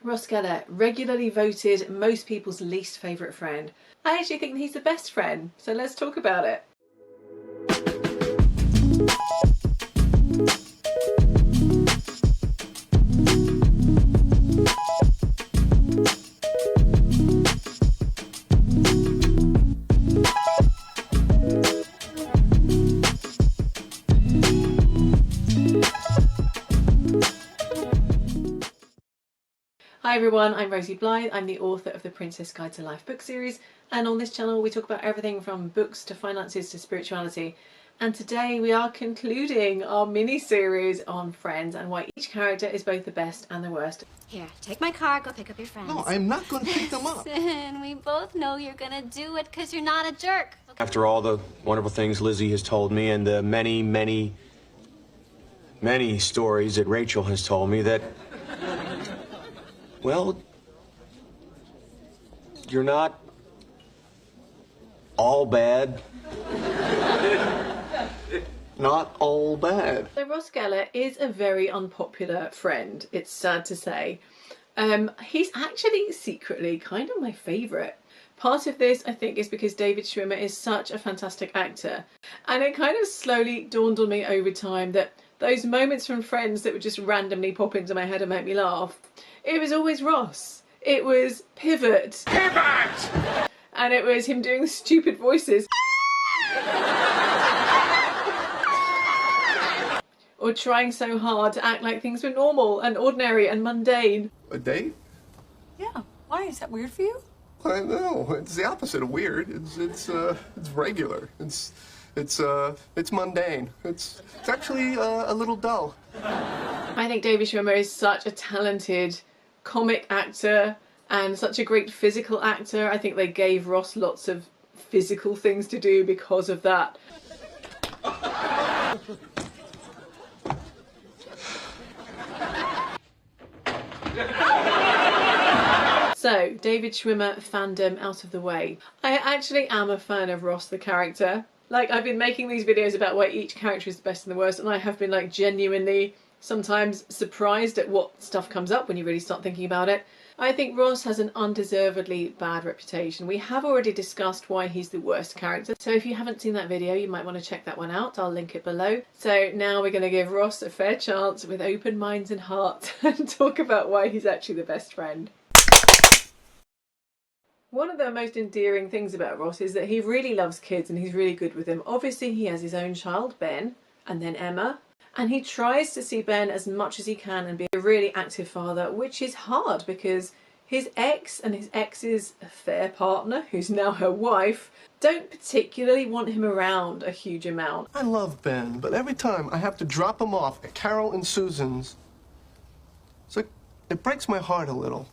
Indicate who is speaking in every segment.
Speaker 1: Ross Geller, regularly voted most people's least favourite friend. I actually think he's the best friend, so let's talk about it. Hi everyone, I'm Rosie Blythe. I'm the author of the Princess Guide to Life book series, and on this channel we talk about everything from books to finances to spirituality. And today we are concluding our mini-series on Friends and why each character is both the best and the worst.
Speaker 2: Here, take my car, go pick up your friends.
Speaker 3: No, I'm not going to pick them up.
Speaker 2: Listen, we both know you're gonna do it because you're not a jerk. Okay?
Speaker 4: After all the wonderful things Lizzie has told me and the many, many, many stories that Rachel has told me that, well, you're not all bad. Not all bad.
Speaker 1: So Ross Geller is a very unpopular friend, it's sad to say. He's actually secretly kind of my favourite. Part of this, I think, is because David Schwimmer is such a fantastic actor. And it kind of slowly dawned on me over time that those moments from Friends that would just randomly pop into my head and make me laugh, it was always Ross. It was Pivot.
Speaker 4: Pivot!
Speaker 1: And it was him doing stupid voices. Or trying so hard to act like things were normal and ordinary and mundane.
Speaker 3: A date?
Speaker 5: Yeah. Why? Is that weird for you?
Speaker 3: I know. It's the opposite of weird. It's regular. It's mundane. It's actually a little dull.
Speaker 1: I think David Schwimmer is such a talented comic actor and such a great physical actor. I think they gave Ross lots of physical things to do because of that. So, David Schwimmer fandom out of the way. I actually am a fan of Ross the character. Like, I've been making these videos about why each character is the best and the worst, and I have been like genuinely sometimes surprised at what stuff comes up when you really start thinking about it. I think Ross has an undeservedly bad reputation. We have already discussed why he's the worst character, so if you haven't seen that video you might want to check that one out. I'll link it below. So now we're going to give Ross a fair chance with open minds and hearts and talk about why he's actually the best friend. One of the most endearing things about Ross is that he really loves kids and he's really good with them. Obviously he has his own child, Ben, and then Emma. And he tries to see Ben as much as he can and be a really active father, which is hard because his ex and his ex's affair partner, who's now her wife, don't particularly want him around a huge amount.
Speaker 3: I love Ben, but every time I have to drop him off at Carol and Susan's, it's like, it breaks my heart a little.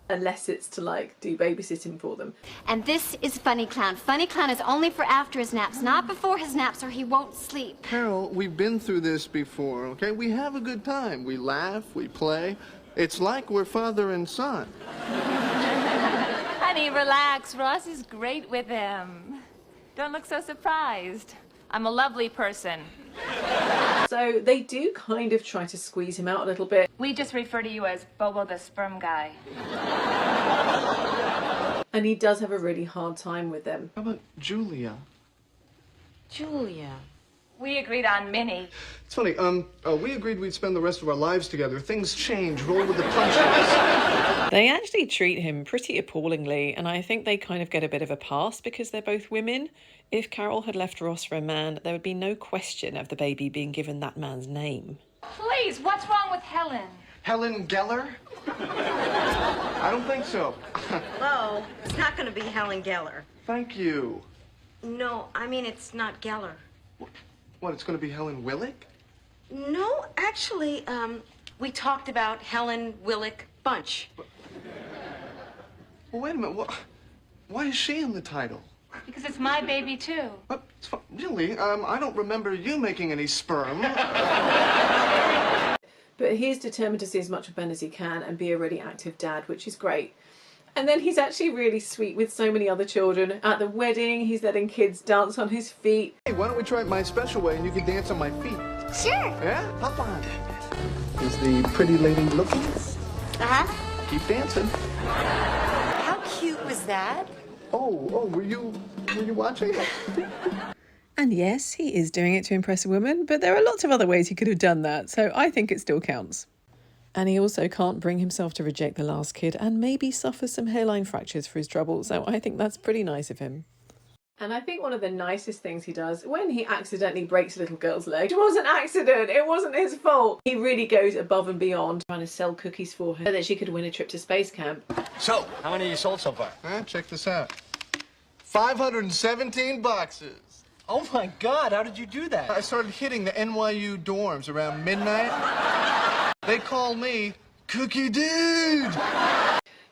Speaker 1: Unless it's to like do babysitting for them.
Speaker 2: And this is Funny Clown. Funny Clown is only for after his naps, not before his naps or he won't sleep.
Speaker 3: Carol, we've been through this before, okay? We have a good time. We laugh, we play. It's like we're father and son.
Speaker 5: Honey, relax. Ross is great with him. Don't look so surprised. I'm a lovely person.
Speaker 1: So they do kind of try to squeeze him out a little bit.
Speaker 5: We just refer to you as Bobo the sperm guy.
Speaker 1: And he does have a really hard time with them.
Speaker 3: How about Julia?
Speaker 2: Julia.
Speaker 5: We agreed on Minnie.
Speaker 3: It's funny, we agreed we'd spend the rest of our lives together. Things change, roll with the punches.
Speaker 1: They actually treat him pretty appallingly, and I think they kind of get a bit of a pass because they're both women. If Carol had left Ross for a man, there would be no question of the baby being given that man's name.
Speaker 5: Please, what's wrong with Helen?
Speaker 3: Helen Geller? I don't think so.
Speaker 6: Hello, it's not going to be Helen Geller.
Speaker 3: Thank you.
Speaker 6: No, I mean it's not Geller.
Speaker 3: What, it's going to be Helen Willick?
Speaker 6: No, actually, we talked about Helen Willick Bunch.
Speaker 3: Well, wait a minute. Why is she in the title?
Speaker 5: Because it's my baby, too.
Speaker 3: Really? I don't remember you making any sperm.
Speaker 1: But he's determined to see as much of Ben as he can and be a really active dad, which is great. And then he's actually really sweet with so many other children. At the wedding, he's letting kids dance on his feet.
Speaker 3: Hey, why don't we try it my special way and you can dance on my feet?
Speaker 2: Sure.
Speaker 3: Yeah? Hop on. Is the pretty lady looking?
Speaker 2: Uh-huh.
Speaker 3: keep dancing.
Speaker 6: How cute was that?
Speaker 3: Oh, were you watching?
Speaker 1: And yes, he is doing it to impress a woman, but there are lots of other ways he could have done that, so I think it still counts. And he also can't bring himself to reject the last kid and maybe suffer some hairline fractures for his trouble, so I think that's pretty nice of him. And I think one of the nicest things he does, when he accidentally breaks a little girl's leg, it was an accident, it wasn't his fault. He really goes above and beyond trying to sell cookies for her so that she could win a trip to space camp.
Speaker 7: So, how many you sold so far?
Speaker 3: Check this out. 517 boxes.
Speaker 7: Oh my God, how did you do that?
Speaker 3: I started hitting the NYU dorms around midnight. They call me Cookie Dude.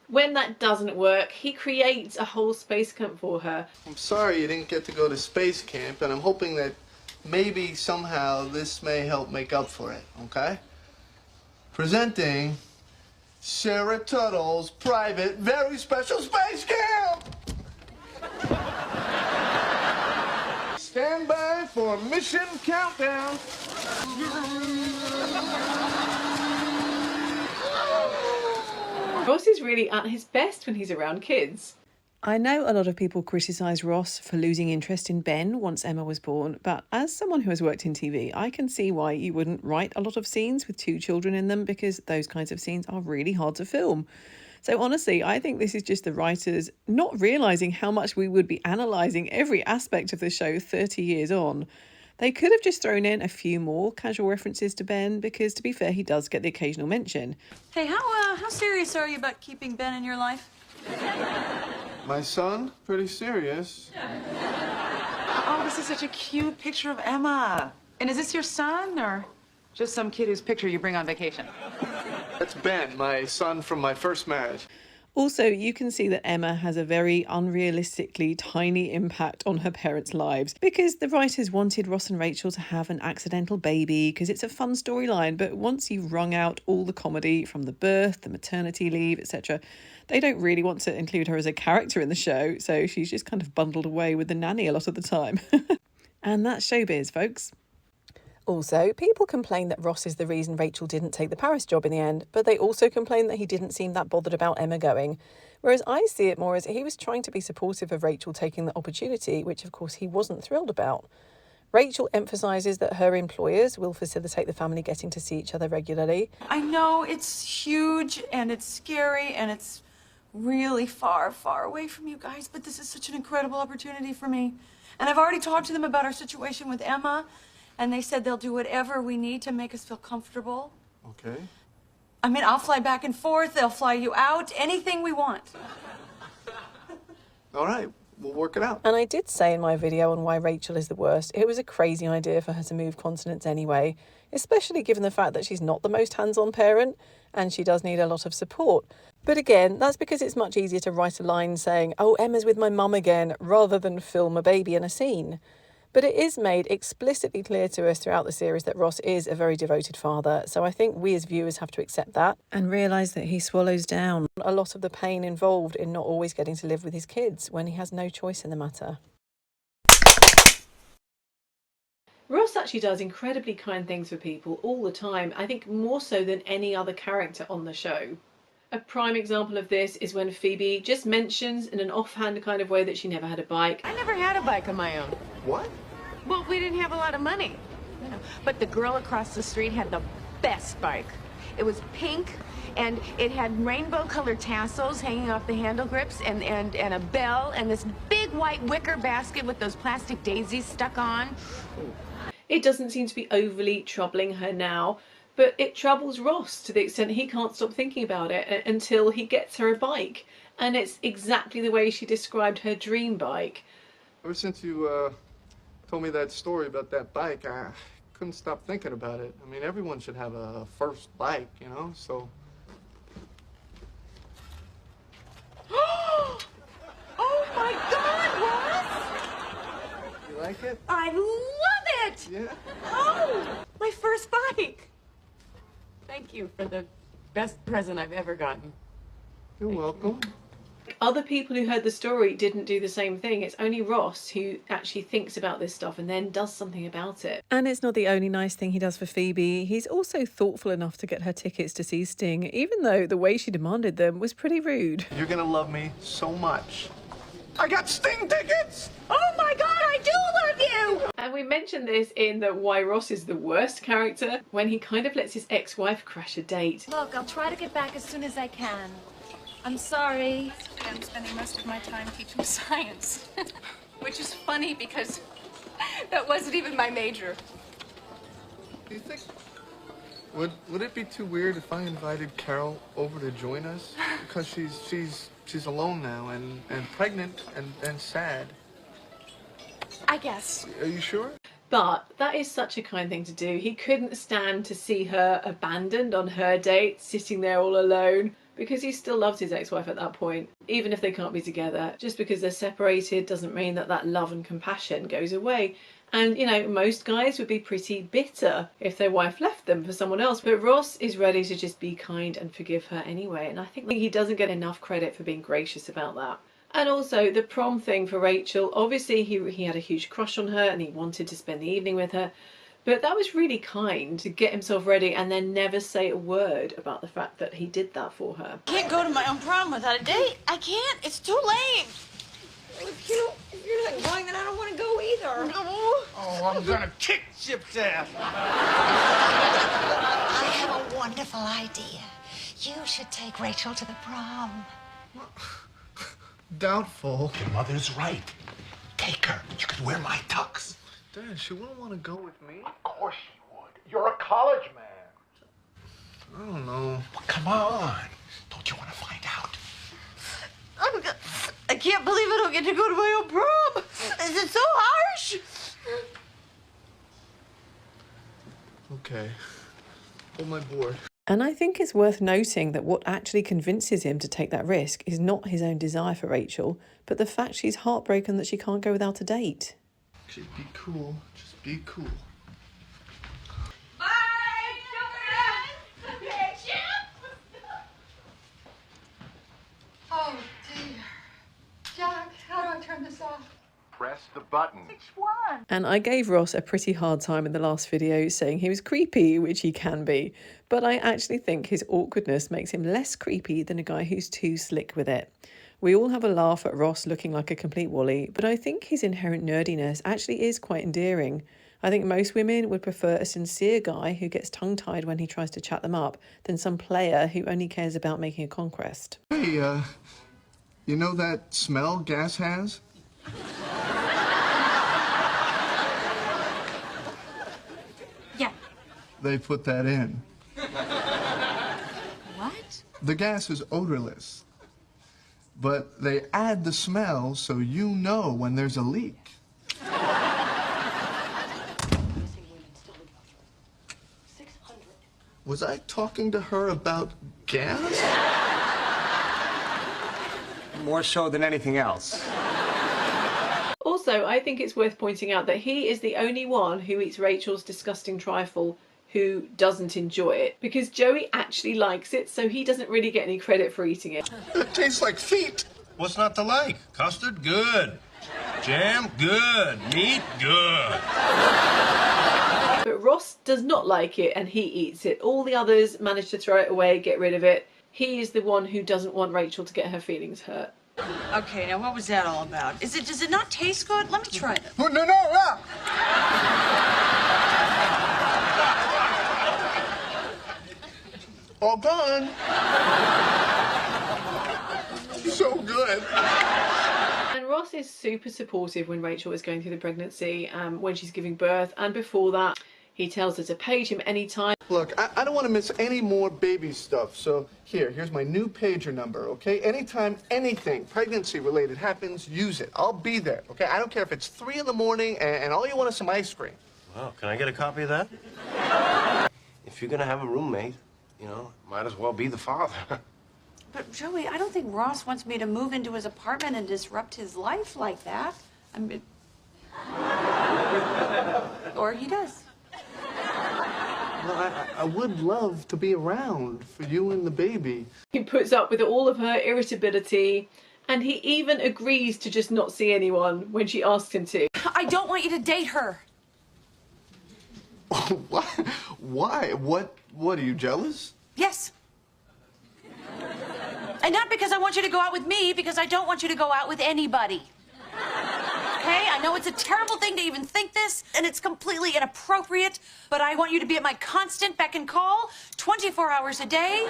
Speaker 1: When that doesn't work, he creates a whole space camp for her.
Speaker 3: I'm sorry you didn't get to go to space camp, and I'm hoping that maybe somehow this may help make up for it, okay? Presenting Sarah Tuttle's private, very special space camp! Stand by for mission countdown.
Speaker 1: Ross is really at his best when he's around kids. I know a lot of people criticise Ross for losing interest in Ben once Emma was born, but as someone who has worked in TV, I can see why you wouldn't write a lot of scenes with 2 children in them, because those kinds of scenes are really hard to film. So honestly, I think this is just the writers not realising how much we would be analysing every aspect of the show 30 years on. They could have just thrown in a few more casual references to Ben, because to be fair, he does get the occasional mention.
Speaker 8: Hey, how serious are you about keeping Ben in your life?
Speaker 3: My son? Pretty serious.
Speaker 8: Oh, this is such a cute picture of Emma. And is this your son, or just some kid whose picture you bring on vacation?
Speaker 3: That's Ben, my son from my first marriage.
Speaker 1: Also, you can see that Emma has a very unrealistically tiny impact on her parents' lives, because the writers wanted Ross and Rachel to have an accidental baby because it's a fun storyline, but once you've wrung out all the comedy from the birth, the maternity leave, etc., they don't really want to include her as a character in the show, so she's just kind of bundled away with the nanny a lot of the time. And that's showbiz, folks. Also, people complain that Ross is the reason Rachel didn't take the Paris job in the end, but they also complain that he didn't seem that bothered about Emma going. Whereas I see it more as he was trying to be supportive of Rachel taking the opportunity, which of course he wasn't thrilled about. Rachel emphasises that her employers will facilitate the family getting to see each other regularly.
Speaker 8: I know it's huge and it's scary and it's really far, far away from you guys, but this is such an incredible opportunity for me. And I've already talked to them about our situation with Emma, and they said they'll do whatever we need to make us feel comfortable.
Speaker 3: Okay.
Speaker 8: I mean, I'll fly back and forth, they'll fly you out, anything we want.
Speaker 3: All right, we'll work it out.
Speaker 1: And I did say in my video on why Rachel is the worst, it was a crazy idea for her to move continents anyway, especially given the fact that she's not the most hands-on parent and she does need a lot of support. But again, that's because it's much easier to write a line saying, "Oh, Emma's with my mum again," rather than film a baby in a scene. But it is made explicitly clear to us throughout the series that Ross is a very devoted father, so I think we as viewers have to accept that and realise that he swallows down a lot of the pain involved in not always getting to live with his kids when he has no choice in the matter. Ross actually does incredibly kind things for people all the time, I think more so than any other character on the show. A prime example of this is when Phoebe just mentions in an offhand kind of way that she never had a bike.
Speaker 6: I never had a bike of my own.
Speaker 3: What?
Speaker 6: Well, we didn't have a lot of money. But the girl across the street had the best bike. It was pink, and it had rainbow-colored tassels hanging off the handle grips, and a bell, and this big white wicker basket with those plastic daisies stuck on.
Speaker 1: It doesn't seem to be overly troubling her now, but it troubles Ross to the extent he can't stop thinking about it until he gets her a bike. And it's exactly the way she described her dream bike.
Speaker 3: Ever since you told me that story about that bike, I couldn't stop thinking about it. I mean, everyone should have a first bike, you know, so...
Speaker 6: Oh my God, Ross!
Speaker 3: You like it?
Speaker 6: I love it!
Speaker 3: Yeah?
Speaker 6: Oh, my first bike! Thank you for the best present I've ever gotten.
Speaker 3: You're welcome.
Speaker 1: Other people who heard the story didn't do the same thing. It's only Ross who actually thinks about this stuff and then does something about it.
Speaker 9: And it's not the only nice thing he does for Phoebe. He's also thoughtful enough to get her tickets to see Sting, even though the way she demanded them was pretty rude.
Speaker 3: You're gonna love me so much. I got Sting tickets!
Speaker 6: Oh my God, I do love you!
Speaker 1: And we mentioned this in the Why Ross is the Worst character, when he kind of lets his ex-wife crash a date.
Speaker 5: Look, I'll try to get back as soon as I can. I'm sorry.
Speaker 10: I'm spending most of my time teaching science, which is funny because that wasn't even my major.
Speaker 3: Do you think... Would it be too weird if I invited Carol over to join us? Because she's alone now and pregnant and sad.
Speaker 10: I guess.
Speaker 3: Are you sure?
Speaker 1: But that is such a kind thing to do. He couldn't stand to see her abandoned on her date, sitting there all alone, because he still loves his ex-wife at that point, even if they can't be together. Just because they're separated doesn't mean that that love and compassion goes away. And, you know, most guys would be pretty bitter if their wife left them for someone else. But Ross is ready to just be kind and forgive her anyway. And I think he doesn't get enough credit for being gracious about that. And also the prom thing for Rachel. Obviously, he had a huge crush on her and he wanted to spend the evening with her. But that was really kind to get himself ready and then never say a word about the fact that he did that for her.
Speaker 8: I can't go to my own prom without a date. I can't. It's too late. If you're not going, then I don't want to go either.
Speaker 7: Oh, I'm gonna kick Chip's ass.
Speaker 11: I have a wonderful idea. You should take Rachel to the prom.
Speaker 3: Doubtful.
Speaker 12: Your mother's right. Take her. You could wear my tux.
Speaker 3: Dad, she wouldn't want to go with me.
Speaker 12: Of course she would. You're a college man.
Speaker 3: I don't know.
Speaker 12: Well, come on. Don't you want to find out?
Speaker 8: I can't believe I don't get to go to my own prom. Is it so harsh?
Speaker 3: Okay. Hold my board.
Speaker 9: And I think it's worth noting that what actually convinces him to take that risk is not his own desire for Rachel, but the fact she's heartbroken that she can't go without a date.
Speaker 3: Just be cool. Just be cool.
Speaker 8: Bye, sugar. Okay, oh, dear. Jack, how do I turn this off?
Speaker 12: Press the button.
Speaker 8: Which one?
Speaker 9: And I gave Ross a pretty hard time in the last video saying he was creepy, which he can be, but I actually think his awkwardness makes him less creepy than a guy who's too slick with it. We all have a laugh at Ross looking like a complete wally, but I think his inherent nerdiness actually is quite endearing. I think most women would prefer a sincere guy who gets tongue-tied when he tries to chat them up than some player who only cares about making a conquest.
Speaker 3: Hey, you know that smell gas has?
Speaker 8: Yeah.
Speaker 3: They put that in.
Speaker 8: What?
Speaker 3: The gas is odorless, but they add the smell so you know when there's a leak. Was I talking to her about gas?
Speaker 4: More so than anything else.
Speaker 1: Also, I think it's worth pointing out that he is the only one who eats Rachel's disgusting trifle who doesn't enjoy it, because Joey actually likes it, so he doesn't really get any credit for eating it.
Speaker 3: It tastes like feet.
Speaker 7: What's not to like? Custard? Good. Jam? Good. Meat? Good.
Speaker 1: But Ross does not like it and he eats it. All the others manage to throw it away, get rid of it. He is the one who doesn't want Rachel to get her feelings hurt.
Speaker 8: Okay, now what was that all about? Does it not taste good? Let me try it.
Speaker 3: Oh, no, no. All gone. So good.
Speaker 1: And Ross is super supportive when Rachel is going through the pregnancy, when she's giving birth, and before that. He tells her to page him anytime.
Speaker 3: Look, I don't want to miss any more baby stuff, so here's my new pager number, okay? Anytime anything pregnancy-related happens, use it. I'll be there, okay? I don't care if it's 3 in the morning and all you want is some ice cream.
Speaker 7: Well, can I get a copy of that? If you're gonna have a roommate, you know, might as well be the father.
Speaker 8: But, Joey, I don't think Ross wants me to move into his apartment and disrupt his life like that. I mean... or he does.
Speaker 3: Well, I would love to be around for you and the baby.
Speaker 1: He puts up with all of her irritability And he even agrees to just not see anyone when she asks him to.
Speaker 8: I don't want you to date her.
Speaker 3: What? Why? What, are you jealous?
Speaker 8: Yes. And not because I want you to go out with me, because I don't want you to go out with anybody. Okay? I know it's a terrible thing to even think this, and it's completely inappropriate, but I want you to be at my constant beck and call, 24 hours a day.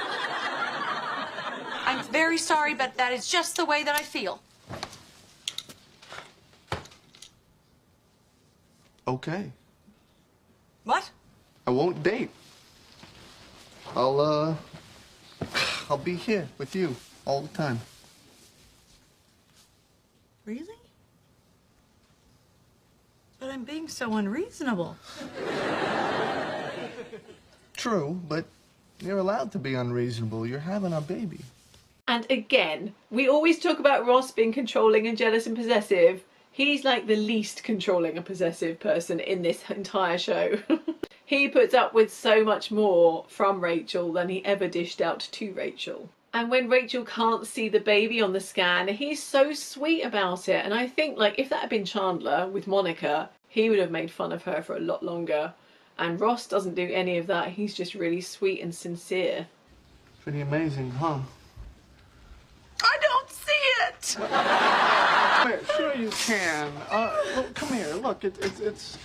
Speaker 8: I'm very sorry, but that is just the way that I feel.
Speaker 3: Okay.
Speaker 8: What?
Speaker 3: I won't date. I'll be here with you all the time.
Speaker 8: Really? But I'm being so unreasonable.
Speaker 3: True, but you're allowed to be unreasonable. You're having a baby.
Speaker 1: And again, we always talk about Ross being controlling and jealous and possessive. He's like the least controlling and possessive person in this entire show. He puts up with so much more from Rachel than he ever dished out to Rachel. And when Rachel can't see the baby on the scan, he's so sweet about it. And I think, like, if that had been Chandler with Monica, he would have made fun of her for a lot longer. And Ross doesn't do any of that. He's just really sweet and sincere.
Speaker 3: Pretty amazing, huh?
Speaker 8: I don't see it!
Speaker 3: Sure you can. Look, come here. Look, it's.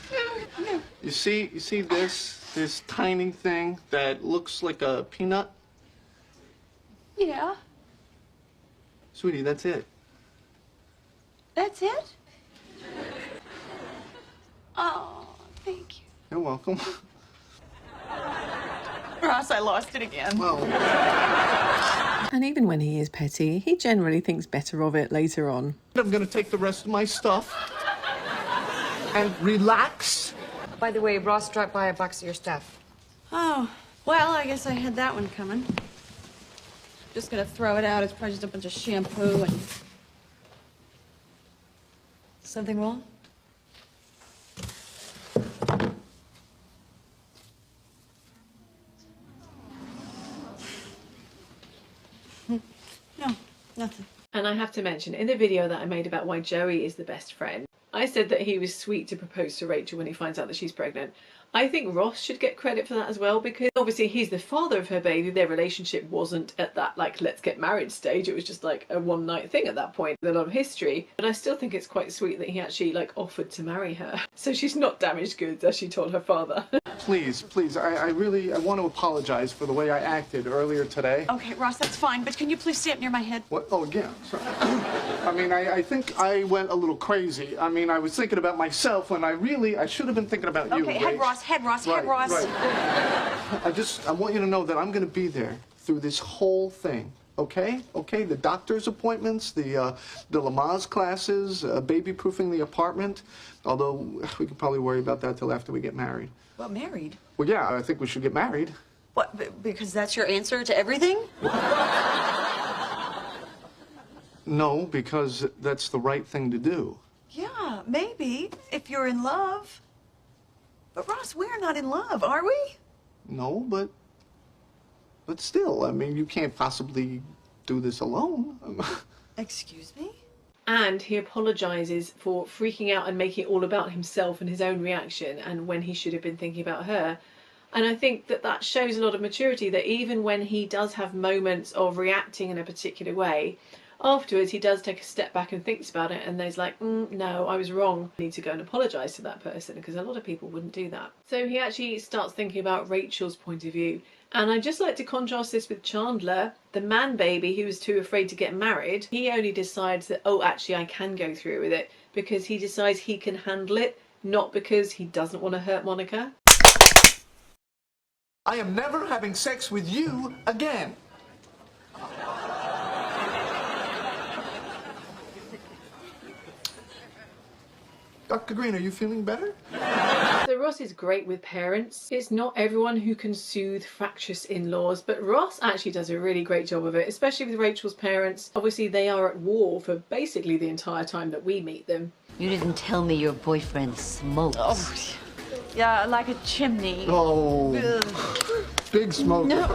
Speaker 3: You see this tiny thing that looks like a peanut?
Speaker 8: Yeah.
Speaker 3: Sweetie, that's it.
Speaker 8: That's it? Oh, thank you.
Speaker 3: You're welcome.
Speaker 8: Ross, I lost it again.
Speaker 3: Well.
Speaker 9: And even when he is petty, he generally thinks better of it later on.
Speaker 3: I'm gonna take the rest of my stuff and relax.
Speaker 13: By the way, Ross dropped by a box of your stuff.
Speaker 8: Oh, well, I guess I had that one coming. Just gonna throw it out. It's probably just a bunch of shampoo and... Something wrong? No, nothing.
Speaker 1: And I have to mention, in the video that I made about why Joey is the best friend, I said that he was sweet to propose to Rachel when he finds out that she's pregnant. I think Ross should get credit for that as well, because obviously he's the father of her baby. Their relationship wasn't at that, like, let's get married stage. It was just like a one-night thing at that point with a lot of history. But I still think it's quite sweet that he actually, like, offered to marry her. So she's not damaged goods, as she told her father.
Speaker 3: Please, I want to apologize for the way I acted earlier today.
Speaker 8: Okay, Ross, that's fine, but can you please stay up near my head?
Speaker 3: What? Oh, again. Sorry. I mean, I think I went a little crazy. I mean, I was thinking about myself when I should have been thinking about you.
Speaker 8: Okay, head Ross, head Ross, head Ross.
Speaker 3: Right. I want you to know that I'm going to be there through this whole thing. Okay? Okay? The doctor's appointments, the Lamaze classes, baby-proofing the apartment. Although, we can probably worry about that till after we get married.
Speaker 8: Well, married?
Speaker 3: Well, yeah, I think we should get married.
Speaker 8: What, because that's your answer to everything?
Speaker 3: No, because that's the right thing to do.
Speaker 8: Yeah, maybe, if you're in love. But Ross, we're not in love, are we?
Speaker 3: No, but still, I mean, you can't possibly do this alone.
Speaker 8: Excuse me?
Speaker 1: And he apologises for freaking out and making it all about himself and his own reaction, and when he should have been thinking about her. And I think that that shows a lot of maturity, that even when he does have moments of reacting in a particular way, afterwards he does take a step back and thinks about it, and there's like, no, I was wrong. I need to go and apologise to that person, because a lot of people wouldn't do that. So he actually starts thinking about Rachel's point of view. And I'd just like to contrast this with Chandler, the man baby who was too afraid to get married. He only decides that, oh, actually I can go through with it, because he decides he can handle it, not because he doesn't want to hurt Monica.
Speaker 3: I am never having sex with you again. Dr. Green, are you feeling better?
Speaker 1: So Ross is great with parents. It's not everyone who can soothe fractious in-laws, but Ross actually does a really great job of it, especially with Rachel's parents. Obviously they are at war for basically the entire time that we meet them.
Speaker 14: You didn't tell me your boyfriend smokes.
Speaker 8: Oh, yeah, like a chimney.
Speaker 3: Oh,
Speaker 8: ugh.
Speaker 3: Big smoker.
Speaker 8: No.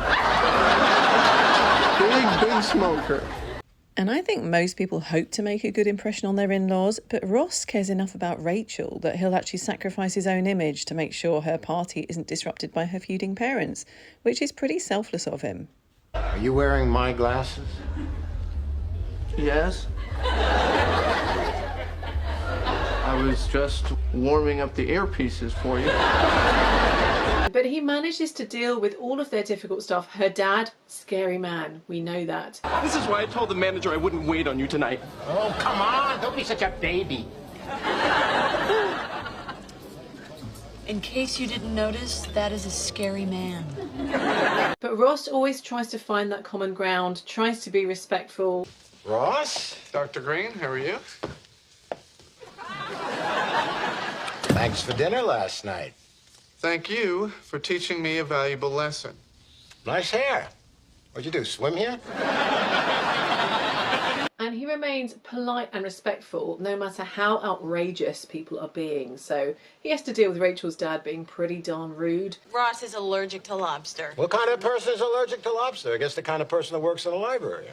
Speaker 3: Big smoker.
Speaker 9: And I think most people hope to make a good impression on their in-laws, but Ross cares enough about Rachel that he'll actually sacrifice his own image to make sure her party isn't disrupted by her feuding parents, which is pretty selfless of him.
Speaker 7: Are you wearing my glasses?
Speaker 3: Yes? I was just warming up the earpieces for you.
Speaker 1: But he manages to deal with all of their difficult stuff. Her dad, scary man, we know that.
Speaker 15: This is why I told the manager I wouldn't wait on you tonight.
Speaker 7: Oh, come on, don't be such a baby.
Speaker 8: In case you didn't notice, that is a scary man.
Speaker 1: But Ross always tries to find that common ground, tries to be respectful.
Speaker 7: Ross?
Speaker 3: Dr. Green, how are you?
Speaker 7: Thanks for dinner last night.
Speaker 3: Thank you for teaching me a valuable lesson.
Speaker 7: Nice hair. What'd you do, swim here?
Speaker 1: And he remains polite and respectful no matter how outrageous people are being. So he has to deal with Rachel's dad being pretty darn rude.
Speaker 8: Ross is allergic to lobster.
Speaker 7: What kind of person is allergic to lobster? I guess the kind of person that works in a library.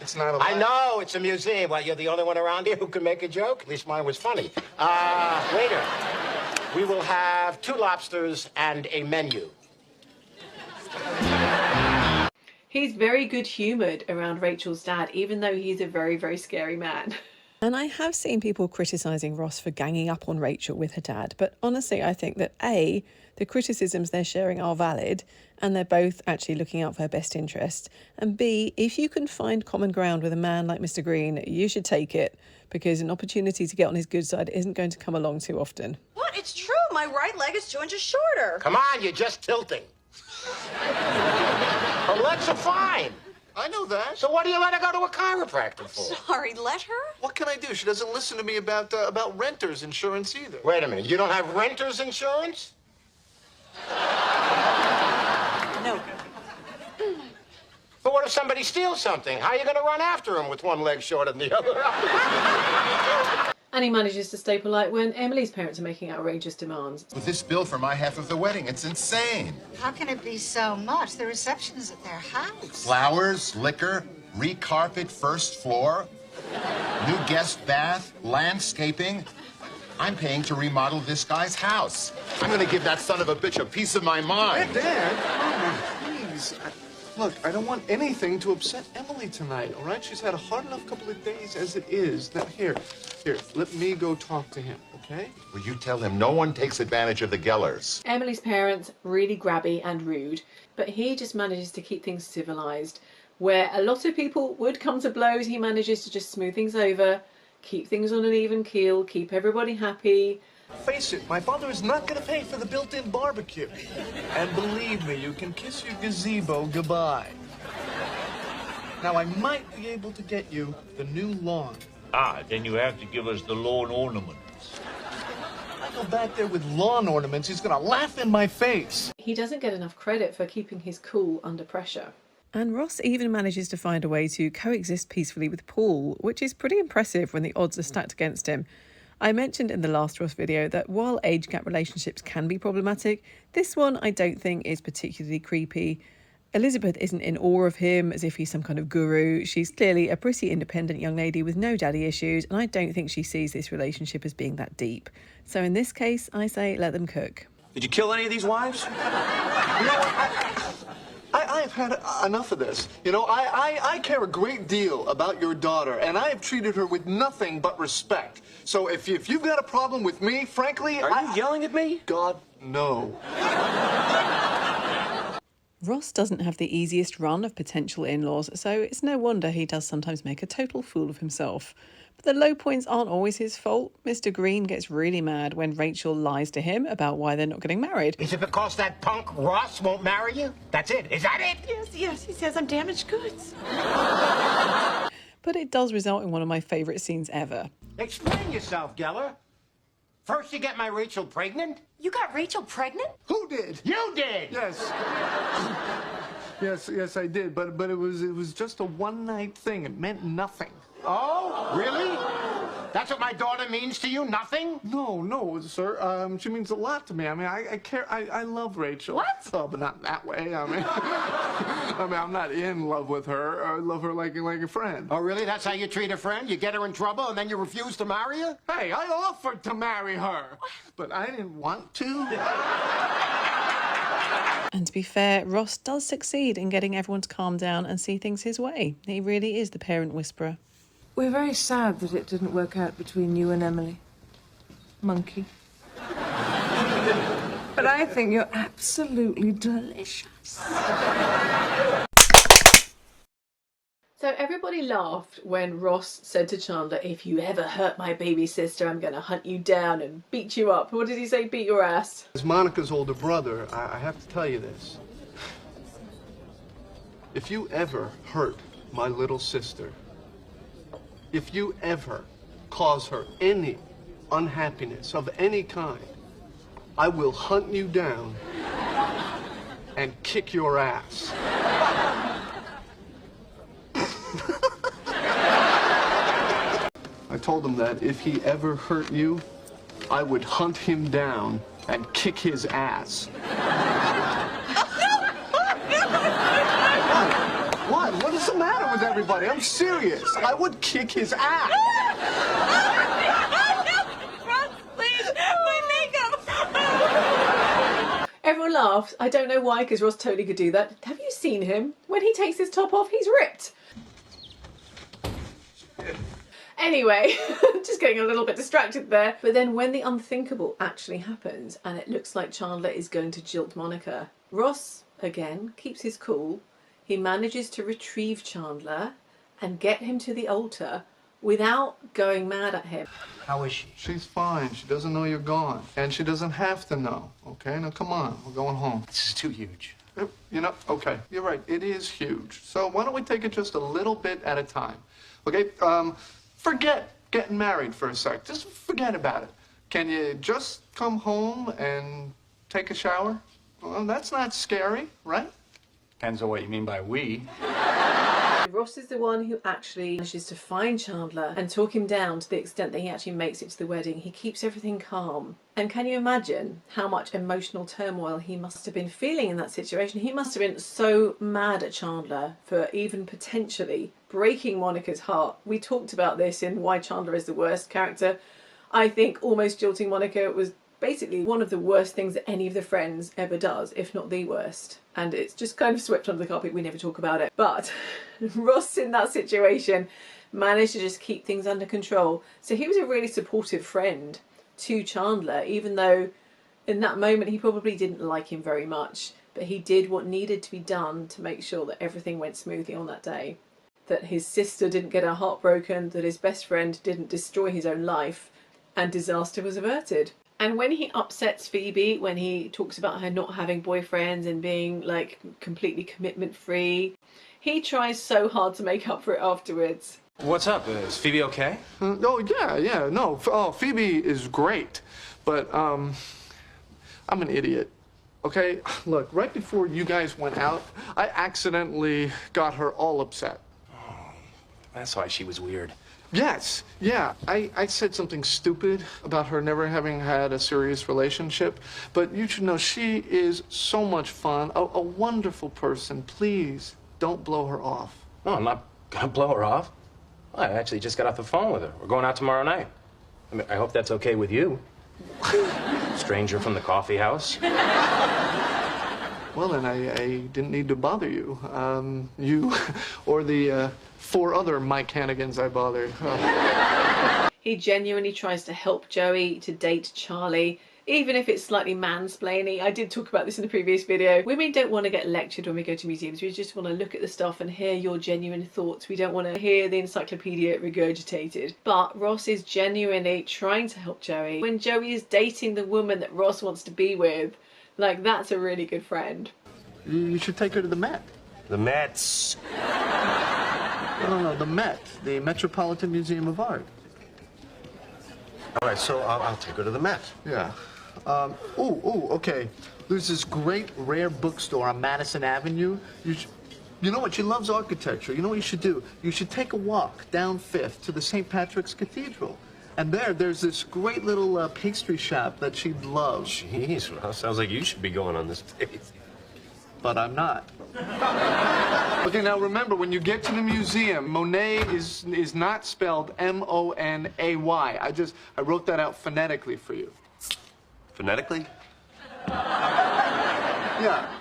Speaker 3: It's not a
Speaker 7: I know, it's a museum. Well, you're the only one around here who can make a joke? At least mine was funny. Waiter, we will have 2 lobsters and a menu.
Speaker 1: He's very good-humoured around Rachel's dad, even though he's a very, very scary man.
Speaker 9: And I have seen people criticising Ross for ganging up on Rachel with her dad, but honestly I think that A, the criticisms they're sharing are valid and they're both actually looking out for her best interest, and B, if you can find common ground with a man like Mr. Green, you should take it, because an opportunity to get on his good side isn't going to come along too often.
Speaker 8: What? It's true. My right leg is 2 inches shorter.
Speaker 7: Come on, you're just tilting. Her legs are fine.
Speaker 3: I know that.
Speaker 7: So what do you let her go to a chiropractor for?
Speaker 8: Sorry, let her?
Speaker 3: What can I do? She doesn't listen to me about renter's insurance either.
Speaker 7: Wait a minute, you don't have renter's insurance?
Speaker 8: No.
Speaker 7: But what if somebody steals something? How are you going to run after him with one leg shorter than the other?
Speaker 1: And he manages to stay polite when Emily's parents are making outrageous demands.
Speaker 16: With this bill for my half of the wedding, it's insane.
Speaker 11: How can it be so much? The reception is at their house.
Speaker 16: Flowers, liquor, recarpet first floor, new guest bath, landscaping. I'm paying to remodel this guy's house. I'm gonna give that son of a bitch a piece of my mind.
Speaker 3: Dad, please. Look, I don't want anything to upset Emily tonight, all right? She's had a hard enough couple of days as it is. Now, here, let me go talk to him, okay?
Speaker 16: Will you tell him no one takes advantage of the Gellers?
Speaker 1: Emily's parents, really grabby and rude, but he just manages to keep things civilised. Where a lot of people would come to blows, he manages to just smooth things over, keep things on an even keel, keep everybody happy.
Speaker 3: Face it, my father is not going to pay for the built-in barbecue. And believe me, you can kiss your gazebo goodbye. Now, I might be able to get you the new lawn.
Speaker 17: Ah, then you have to give us the lawn ornaments.
Speaker 3: I go back there with lawn ornaments, he's going to laugh in my face.
Speaker 1: He doesn't get enough credit for keeping his cool under pressure.
Speaker 9: And Ross even manages to find a way to coexist peacefully with Paul, which is pretty impressive when the odds are stacked against him. I mentioned in the last Ross video that while age gap relationships can be problematic, this one I don't think is particularly creepy. Elizabeth isn't in awe of him as if he's some kind of guru. She's clearly a pretty independent young lady with no daddy issues, and I don't think she sees this relationship as being that deep. So in this case, I say let them cook.
Speaker 4: Did you kill any of these wives?
Speaker 3: I've had enough of this. You know, I care a great deal about your daughter, and I have treated her with nothing but respect. So if you've got a problem with me, frankly...
Speaker 4: Are you yelling at me?
Speaker 3: God, no.
Speaker 9: Ross doesn't have the easiest run of potential in-laws, so it's no wonder he does sometimes make a total fool of himself. But the low points aren't always his fault. Mr. Green gets really mad when Rachel lies to him about why they're not getting married.
Speaker 7: Is it because that punk Ross won't marry you? That's it. Is that it?
Speaker 8: Yes, he says I'm damaged goods.
Speaker 9: But it does result in one of my favourite scenes ever.
Speaker 7: Explain yourself, Geller. First you get my Rachel pregnant?
Speaker 8: You got Rachel pregnant?
Speaker 3: Who did?
Speaker 7: You did!
Speaker 3: Yes. yes, I did. But it was just a one-night thing. It meant nothing.
Speaker 7: Oh, really? That's what my daughter means to you? Nothing?
Speaker 3: No, sir. She means a lot to me. I mean, I care. I love Rachel.
Speaker 8: What?
Speaker 3: Oh, but not that way. I mean, I mean, I'm not in love with her. I love her like a friend.
Speaker 7: Oh, really? That's how you treat a friend? You get her in trouble and then you refuse to marry her?
Speaker 3: Hey, I offered to marry her, but I didn't want to.
Speaker 9: And to be fair, Ross does succeed in getting everyone to calm down and see things his way. He really is the parent whisperer.
Speaker 8: We're very sad that it didn't work out between you and Emily. Monkey. But I think you're absolutely delicious.
Speaker 1: So everybody laughed when Ross said to Chandler, if you ever hurt my baby sister, I'm going to hunt you down and beat you up. What did he say? Beat your ass?
Speaker 3: As Monica's older brother, I have to tell you this. If you ever hurt my little sister, if you ever cause her any unhappiness of any kind, I will hunt you down and kick your ass. I told him that if he ever hurt you, I would hunt him down and kick his ass. What? What is the matter with everybody? I'm serious. I would kick his ass.
Speaker 1: Everyone laughed. I don't know why, because Ross totally could do that. Have you seen him? When he takes his top off, he's ripped. Anyway, just getting a little bit distracted there. But then when the unthinkable actually happens and it looks like Chandler is going to jilt Monica, Ross, again, keeps his cool. He manages to retrieve Chandler and get him to the altar without going mad at him.
Speaker 3: How is she? She's fine. She doesn't know you're gone. And she doesn't have to know, okay? Now, come on. We're going home.
Speaker 4: This is too huge.
Speaker 3: You know, okay, you're right. It is huge. So why don't we take it just a little bit at a time? Okay, forget getting married for a sec. Just forget about it. Can you just come home and take a shower? Well, that's not scary, right?
Speaker 4: Depends on what you mean by we.
Speaker 1: Ross is the one who actually manages to find Chandler and talk him down to the extent that he actually makes it to the wedding. He keeps everything calm. And can you imagine how much emotional turmoil he must have been feeling in that situation? He must have been so mad at Chandler for even potentially breaking Monica's heart. We talked about this in Why Chandler is the Worst character. I think almost jilting Monica was basically one of the worst things that any of the friends ever does, if not the worst. And it's just kind of swept under the carpet. We never talk about it. But Ross in that situation managed to just keep things under control. So he was a really supportive friend to Chandler, even though in that moment he probably didn't like him very much. But he did what needed to be done to make sure that everything went smoothly on that day. That his sister didn't get her heart broken, that his best friend didn't destroy his own life, and disaster was averted. And when he upsets Phoebe, when he talks about her not having boyfriends and being like completely commitment free, he tries so hard to make up for it afterwards.
Speaker 4: What's up? Is Phoebe okay?
Speaker 3: Oh, yeah, no. Phoebe is great, but I'm an idiot. Okay, look, right before you guys went out, I accidentally got her all upset.
Speaker 4: Oh, that's why she was weird.
Speaker 3: Yes, yeah, I said something stupid about her never having had a serious relationship, but you should know she is so much fun, a wonderful person. Please, don't blow her off.
Speaker 4: No, I'm not gonna blow her off. I actually just got off the phone with her. We're going out tomorrow night. I mean, I hope that's okay with you. Stranger from the coffee house.
Speaker 3: Well, then I didn't need to bother you. You or the 4 other Mike Hannigans I bothered.
Speaker 1: He genuinely tries to help Joey to date Charlie, even if it's slightly mansplaining. I did talk about this in a previous video. Women don't want to get lectured when we go to museums. We just want to look at the stuff and hear your genuine thoughts. We don't want to hear the encyclopedia regurgitated. But Ross is genuinely trying to help Joey. When Joey is dating the woman that Ross wants to be with, like, that's a really good friend.
Speaker 3: You should take her to the Met.
Speaker 4: The Mets.
Speaker 3: No, the Met, the Metropolitan Museum of Art.
Speaker 7: All right, so I'll take her to the Met.
Speaker 3: Yeah. Okay. There's this great rare bookstore on Madison Avenue. You know what? She loves architecture. You know what you should do? You should take a walk down 5th to the St. Patrick's Cathedral. And there's this great little pastry shop that she loves.
Speaker 4: Jeez, well, sounds like you should be going on this date.
Speaker 3: but I'm not. Okay, now remember, when you get to the museum, Monet is not spelled M-O-N-A-Y. I wrote that out phonetically for you.
Speaker 15: Phonetically?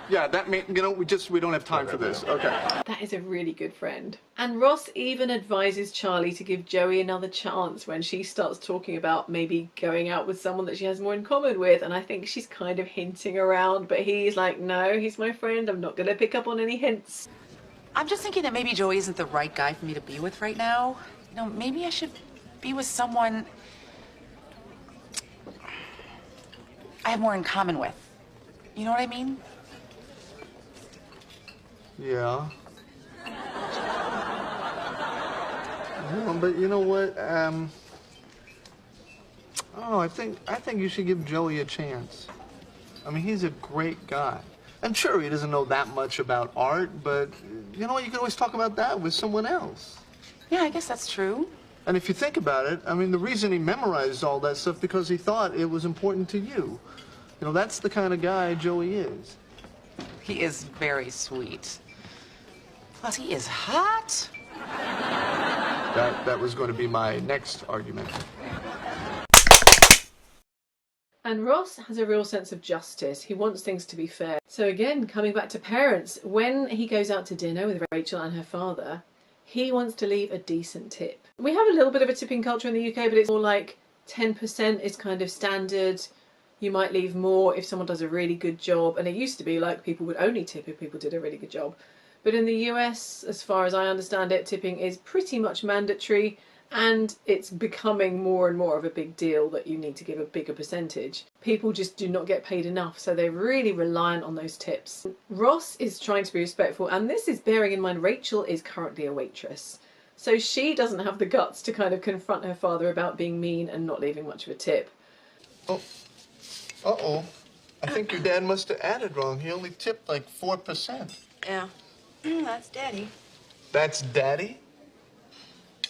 Speaker 3: Yeah, that means, you know, we don't have time for this. Okay.
Speaker 1: That is a really good friend. And Ross even advises Charlie to give Joey another chance when she starts talking about maybe going out with someone that she has more in common with, and I think she's kind of hinting around, but he's like, no, he's my friend, I'm not gonna pick up on any hints.
Speaker 18: I'm just thinking that maybe Joey isn't the right guy for me to be with right now. You know, maybe I should be with someone I have more in common with. You know what I mean?
Speaker 3: Yeah. But you know what? I think you should give Joey a chance. I mean, he's a great guy. I'm sure he doesn't know that much about art, but you know what? You can always talk about that with someone else.
Speaker 18: Yeah, I guess that's true.
Speaker 3: And if you think about it, I mean, the reason he memorized all that stuff because he thought it was important to you. You know, that's the kind of guy Joey is.
Speaker 18: He is very sweet. Plus, he is hot.
Speaker 3: That was going to be my next argument.
Speaker 1: And Ross has a real sense of justice. He wants things to be fair. So again, coming back to parents, when he goes out to dinner with Rachel and her father, he wants to leave a decent tip. We have a little bit of a tipping culture in the UK, but it's more like 10% is kind of standard. You might leave more if someone does a really good job. And it used to be like people would only tip if people did a really good job. But in the US, as far as I understand it, tipping is pretty much mandatory, and it's becoming more and more of a big deal that you need to give a bigger percentage. People just do not get paid enough, so they're really reliant on those tips. Ross is trying to be respectful, and this is bearing in mind Rachel is currently a waitress. So she doesn't have the guts to kind of confront her father about being mean and not leaving much of a tip.
Speaker 3: Oh. Uh-oh. I think your dad must have added wrong. He only tipped like 4%.
Speaker 8: Yeah. That's Daddy.
Speaker 3: That's Daddy?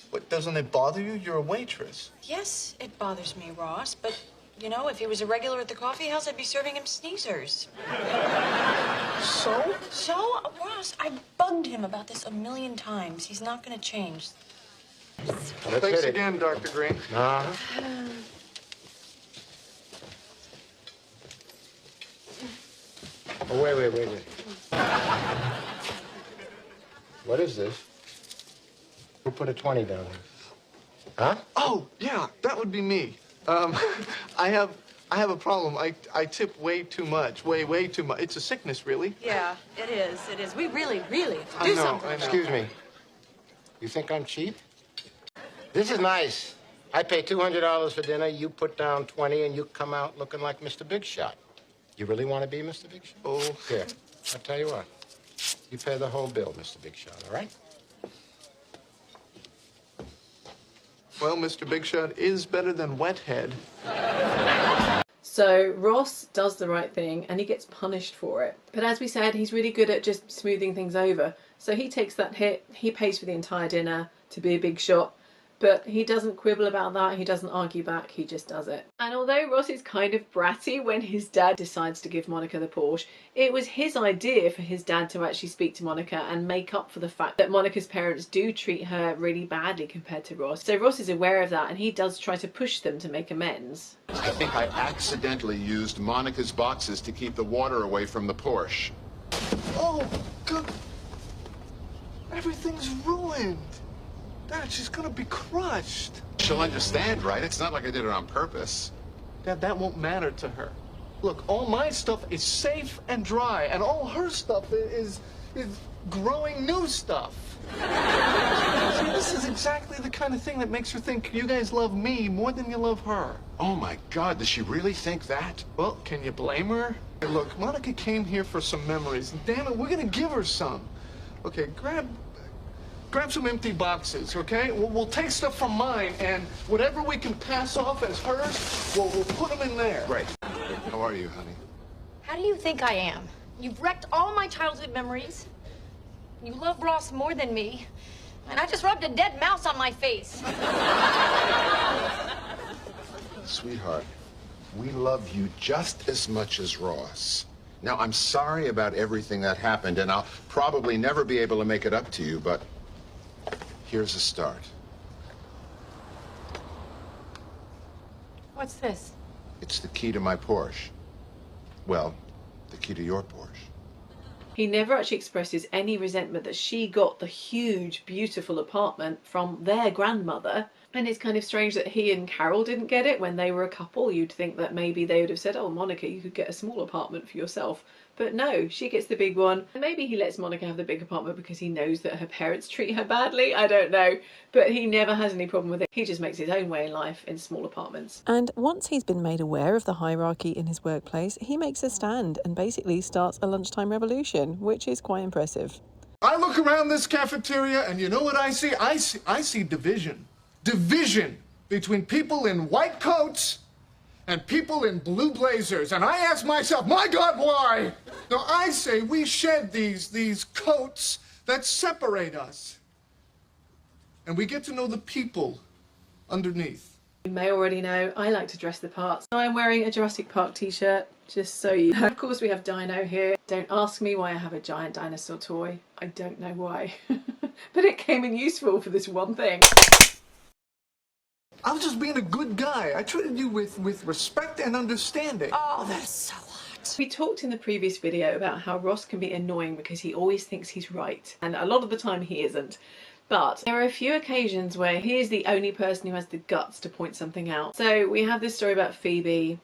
Speaker 3: What, doesn't it bother you? You're a waitress.
Speaker 8: Yes, it bothers me, Ross, but, you know, if he was a regular at the coffee house, I'd be serving him sneezers.
Speaker 3: So?
Speaker 8: So, Ross, I bugged him about this a million times. He's not going to change.
Speaker 3: Thanks again, Dr. Green.
Speaker 7: Uh-huh. Oh, wait. What is this? Who put a 20 down here? Huh?
Speaker 3: Oh, yeah, that would be me. I have a problem. I tip way too much. Way too much. It's a sickness, really.
Speaker 8: Yeah, it is. We really have to
Speaker 3: I
Speaker 8: do
Speaker 3: know,
Speaker 8: something.
Speaker 3: I know.
Speaker 7: Excuse me. You think I'm cheap? This is nice. I pay $200 for dinner, you put down 20, and you come out looking like Mr. Big Shot. You really want to be Mr. Big Shot?
Speaker 3: Oh.
Speaker 7: Here, I'll tell you what. You pay the whole bill, Mr. Big Shot, all right?
Speaker 3: Well, Mr. Big Shot is better than Wethead.
Speaker 1: So Ross does the right thing and he gets punished for it. But as we said, he's really good at just smoothing things over. So he takes that hit, he pays for the entire dinner to be a big shot. But he doesn't quibble about that, he doesn't argue back, he just does it. And although Ross is kind of bratty when his dad decides to give Monica the Porsche, it was his idea for his dad to actually speak to Monica and make up for the fact that Monica's parents do treat her really badly compared to Ross. So Ross is aware of that and he does try to push them to make amends.
Speaker 16: I think I accidentally used Monica's boxes to keep the water away from the Porsche.
Speaker 3: Oh, God. Everything's ruined. Dad, she's gonna be crushed.
Speaker 16: She'll understand, right? It's not like I did it on purpose.
Speaker 3: Dad, that won't matter to her. Look, all my stuff is safe and dry, and all her stuff is growing new stuff. See, this is exactly the kind of thing that makes her think you guys love me more than you love her.
Speaker 16: Oh, my God, does she really think that?
Speaker 3: Well, can you blame her? Hey, look, Monica came here for some memories, and damn it, we're gonna give her some. Okay, grab some empty boxes, okay? We'll take stuff from mine, and whatever we can pass off as hers, we'll put them in there.
Speaker 16: Great. How are you, honey?
Speaker 19: How do you think I am? You've wrecked all my childhood memories. You love Ross more than me. And I just rubbed a dead mouse on my face.
Speaker 16: Sweetheart, we love you just as much as Ross. Now, I'm sorry about everything that happened, and I'll probably never be able to make it up to you, but here's a start.
Speaker 6: What's this?
Speaker 16: It's the key to my Porsche. Well, the key to your Porsche.
Speaker 1: He never actually expresses any resentment that she got the huge, beautiful apartment from their grandmother. And it's kind of strange that he and Carol didn't get it when they were a couple. You'd think that maybe they would have said, oh, Monica, you could get a small apartment for yourself. But no, she gets the big one. Maybe he lets Monica have the big apartment because he knows that her parents treat her badly. I don't know. But he never has any problem with it. He just makes his own way in life in small apartments.
Speaker 9: And once he's been made aware of the hierarchy in his workplace, he makes a stand and basically starts a lunchtime revolution, which is quite impressive.
Speaker 3: I look around this cafeteria and you know what I see? I see division. Division between people in white coats and people in blue blazers. And I ask myself, my God, why? Now I say we shed these coats that separate us. And we get to know the people underneath.
Speaker 1: You may already know I like to dress the part. So I'm wearing a Jurassic Park t-shirt, just so you know. Of course we have Dino here. Don't ask me why I have a giant dinosaur toy. I don't know why. But it came in useful for this one thing.
Speaker 3: I was just being a good guy. I treated you with respect and understanding.
Speaker 1: Oh, that's so hot. We talked in the previous video about how Ross can be annoying because he always thinks he's right. And a lot of the time he isn't. But there are a few occasions where he is the only person who has the guts to point something out. So we have this story about Phoebe,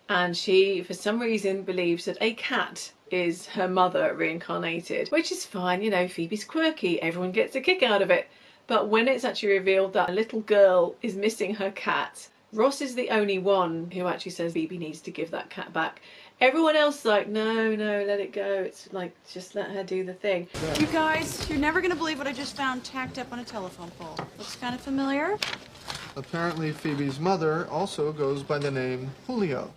Speaker 1: and she, for some reason, believes that a cat is her mother reincarnated, which is fine, you know, Phoebe's quirky, everyone gets a kick out of it. But when it's actually revealed that a little girl is missing her cat, Ross is the only one who actually says Phoebe needs to give that cat back. Everyone else is like, no, let it go. It's like, just let her do the thing.
Speaker 8: You guys, you're never gonna believe what I just found tacked up on a telephone pole. Looks kind of familiar.
Speaker 3: Apparently Phoebe's mother also goes by the name Julio.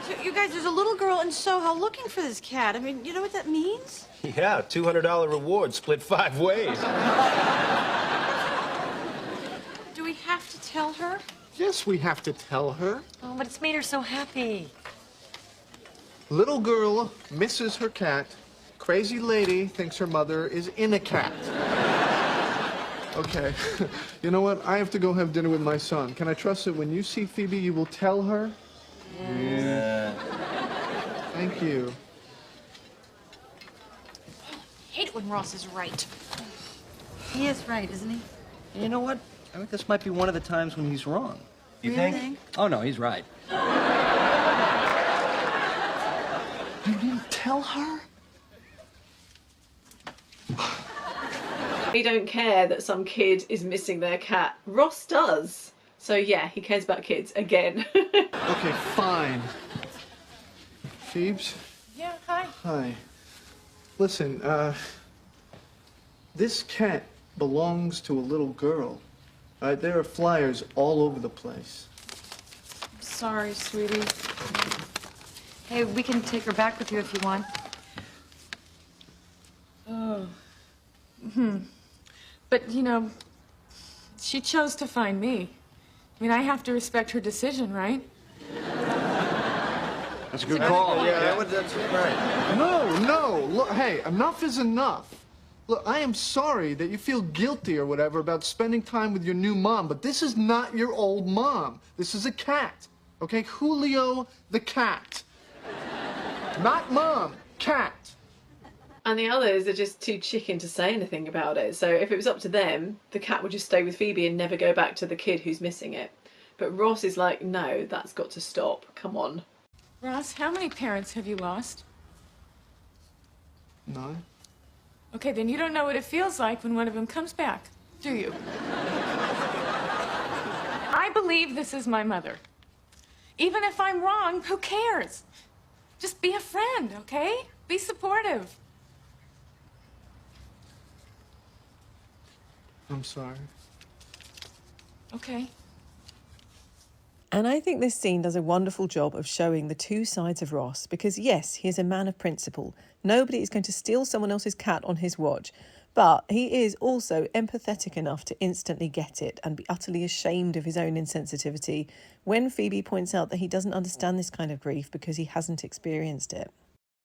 Speaker 8: So, you guys, there's a little girl in Soho looking for this cat. I mean, you know what that means?
Speaker 4: Yeah, $200 reward split 5 ways.
Speaker 8: Do we have to tell her?
Speaker 3: Yes, we have to tell her.
Speaker 13: Oh, but it's made her so happy.
Speaker 3: Little girl misses her cat. Crazy lady thinks her mother is in a cat. Okay, you know what? I have to go have dinner with my son. Can I trust that when you see Phoebe, you will tell her?
Speaker 4: Yeah.
Speaker 3: Thank you.
Speaker 19: I hate it when Ross is right.
Speaker 13: He is right, isn't he?
Speaker 20: You know what? I think this might be one of the times when he's wrong.
Speaker 13: You think?
Speaker 20: Oh, no, he's right.
Speaker 3: You didn't tell her?
Speaker 1: They don't care that some kid is missing their cat. Ross does. So yeah, he cares about kids again.
Speaker 3: Okay, fine. Phoebes?
Speaker 6: Yeah, hi.
Speaker 3: Hi. Listen, this cat belongs to a little girl. There are flyers all over the place.
Speaker 8: Sorry, sweetie.
Speaker 13: Hey, we can take her back with you if you want.
Speaker 6: Oh. But, you know, she chose to find me. I mean, I have to respect her decision, right?
Speaker 20: That's a good call.
Speaker 3: Yeah, that's right. No. Look, hey, enough is enough. Look, I am sorry that you feel guilty or whatever about spending time with your new mom, but this is not your old mom. This is a cat, okay? Julio the cat. Not mom, cat.
Speaker 1: And the others are just too chicken to say anything about it. So if it was up to them, the cat would just stay with Phoebe and never go back to the kid who's missing it. But Ross is like, no, that's got to stop. Come on.
Speaker 6: Ross, how many parents have you lost?
Speaker 3: No.
Speaker 6: Okay, then you don't know what it feels like when one of them comes back, do you? I believe this is my mother. Even if I'm wrong, who cares? Just be a friend, okay? Be supportive.
Speaker 3: I'm sorry.
Speaker 6: Okay.
Speaker 9: And I think this scene does a wonderful job of showing the two sides of Ross because, yes, he is a man of principle. Nobody is going to steal someone else's cat on his watch. But he is also empathetic enough to instantly get it and be utterly ashamed of his own insensitivity when Phoebe points out that he doesn't understand this kind of grief because he hasn't experienced it.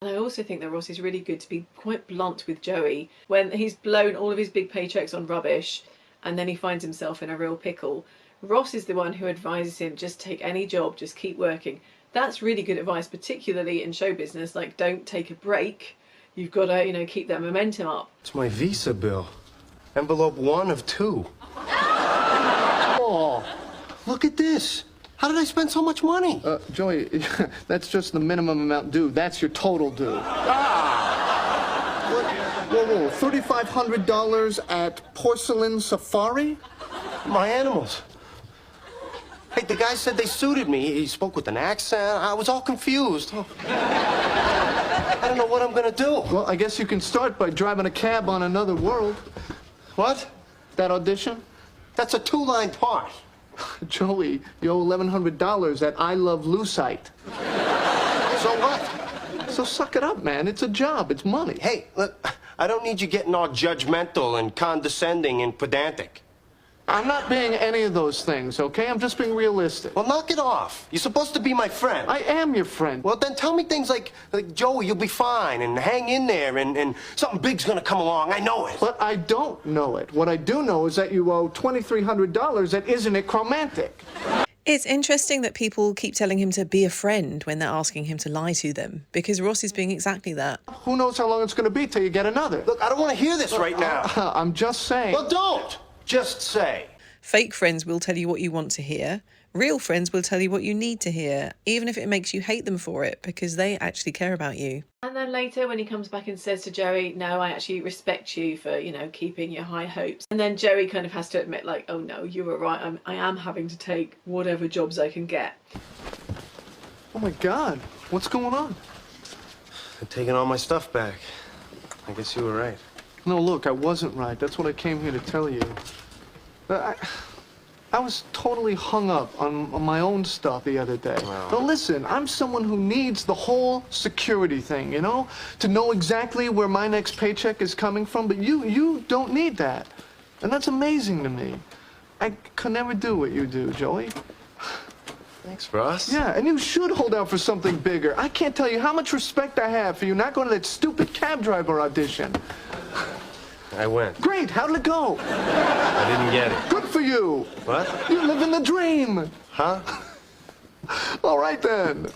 Speaker 1: And I also think that Ross is really good to be quite blunt with Joey when he's blown all of his big paychecks on rubbish and then he finds himself in a real pickle. Ross is the one who advises him, just take any job, just keep working. That's really good advice, particularly in show business, like don't take a break. You've got to, you know, keep that momentum up.
Speaker 21: It's my visa bill. Envelope 1 of 2. Oh, look at this. How did I spend so much money?
Speaker 3: Joey, that's just the minimum amount due. That's your total due. Whoa, $3,500 at Porcelain Safari?
Speaker 21: My animals. Hey, the guy said they suited me. He spoke with an accent. I was all confused. Oh. I don't know what I'm gonna do.
Speaker 3: Well, I guess you can start by driving a cab on Another World.
Speaker 21: What?
Speaker 3: That audition?
Speaker 21: That's a 2-line part.
Speaker 3: Joey, you owe $1,100 at I Love Lucite.
Speaker 21: So what?
Speaker 3: So suck it up, man. It's a job. It's money.
Speaker 21: Hey, look, I don't need you getting all judgmental and condescending and pedantic.
Speaker 3: I'm not being any of those things, okay? I'm just being realistic.
Speaker 21: Well, knock it off. You're supposed to be my friend.
Speaker 3: I am your friend.
Speaker 21: Well, then tell me things like Joey, you'll be fine, and hang in there, and something big's gonna come along. I know it.
Speaker 3: But I don't know it. What I do know is that you owe $2,300 at Isn't It Chromantic?
Speaker 9: It's interesting that people keep telling him to be a friend when they're asking him to lie to them, because Ross is being exactly that.
Speaker 3: Who knows how long it's going to be till you get another?
Speaker 21: Look, I don't want to hear this right now.
Speaker 3: I'm just saying.
Speaker 21: Well, don't. Just say.
Speaker 9: Fake friends will tell you what you want to hear. Real friends will tell you what you need to hear, even if it makes you hate them for it, because they actually care about you.
Speaker 1: And then later when he comes back and says to Joey, no, I actually respect you for, you know, keeping your high hopes. And then Joey kind of has to admit, like, oh no, you were right. I am having to take whatever jobs I can get.
Speaker 3: Oh my God, what's going on?
Speaker 21: I'm taking all my stuff back. I guess you were right.
Speaker 3: No, look, I wasn't right. That's what I came here to tell you. I was totally hung up on my own stuff the other day.
Speaker 21: Wow.
Speaker 3: Now listen, I'm someone who needs the whole security thing, you know? To know exactly where my next paycheck is coming from, but you don't need that. And that's amazing to me. I could never do what you do, Joey.
Speaker 21: Thanks, Ross.
Speaker 3: Yeah, and you should hold out for something bigger. I can't tell you how much respect I have for you not going to that stupid cab driver audition.
Speaker 21: I went.
Speaker 3: Great, how did it go?
Speaker 21: I didn't get it.
Speaker 3: Good for you.
Speaker 21: What?
Speaker 3: You're living the dream.
Speaker 21: Huh?
Speaker 3: All right then.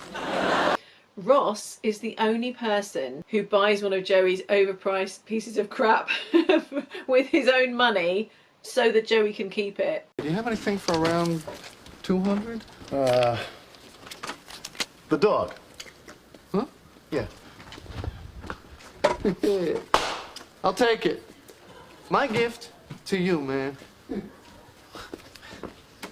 Speaker 1: Ross is the only person who buys one of Joey's overpriced pieces of crap with his own money so that Joey can keep it.
Speaker 3: Do you have anything for around 200?
Speaker 21: The dog.
Speaker 3: Huh?
Speaker 21: Yeah.
Speaker 3: I'll take it. My gift to you, man.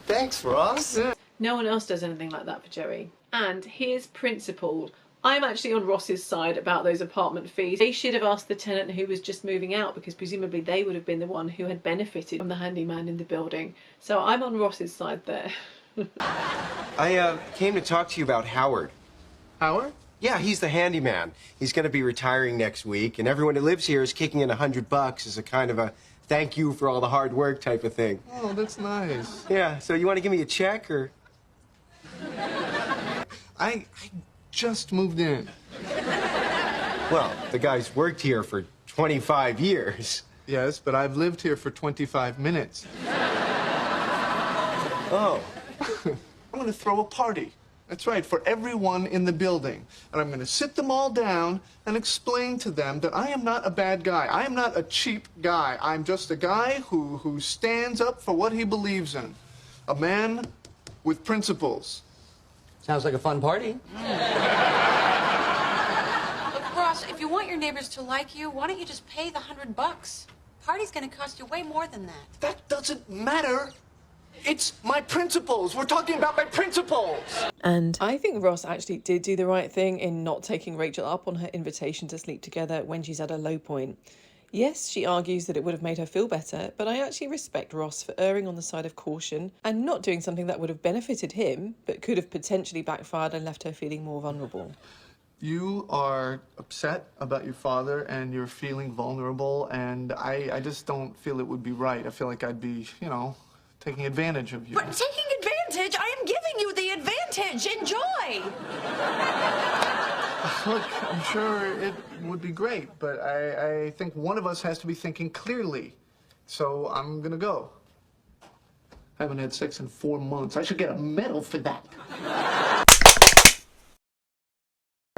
Speaker 21: Thanks, Ross.
Speaker 3: Yeah.
Speaker 1: No one else does anything like that for Joey. And here's principled. I'm actually on Ross's side about those apartment fees. They should have asked the tenant who was just moving out, because presumably they would have been the one who had benefited from the handyman in the building. So I'm on Ross's side there.
Speaker 21: I came to talk to you about Howard.
Speaker 3: Howard?
Speaker 21: Yeah, he's the handyman. He's going to be retiring next week, and everyone who lives here is kicking in $100 as a kind of a thank you for all the hard work type of thing.
Speaker 3: Oh, that's nice.
Speaker 21: Yeah, so you want to give me a check, or?
Speaker 3: I just moved in.
Speaker 21: Well, the guy's worked here for 25 years.
Speaker 3: Yes, but I've lived here for 25 minutes.
Speaker 21: Oh.
Speaker 3: I'm going to throw a party. That's right, for everyone in the building. And I'm going to sit them all down and explain to them that I am not a bad guy. I am not a cheap guy. I'm just a guy who stands up for what he believes in. A man with principles.
Speaker 20: Sounds like a fun party.
Speaker 8: Look, Ross, if you want your neighbors to like you, why don't you just pay the $100? Party's gonna cost you way more than that.
Speaker 3: That doesn't matter. It's my principles. We're talking about my principles.
Speaker 9: And I think Ross actually did do the right thing in not taking Rachel up on her invitation to sleep together when she's at a low point. Yes, she argues that it would have made her feel better, but I actually respect Ross for erring on the side of caution and not doing something that would have benefited him, but could have potentially backfired and left her feeling more vulnerable.
Speaker 3: You are upset about your father and you're feeling vulnerable, and I just don't feel it would be right. I feel like I'd be, you know, taking advantage of you.
Speaker 8: But taking advantage? I am giving you the advantage. Enjoy.
Speaker 3: Look, I'm sure it would be great, but I think one of us has to be thinking clearly. So I'm gonna go. I haven't had sex in 4 months. I should get a medal for that.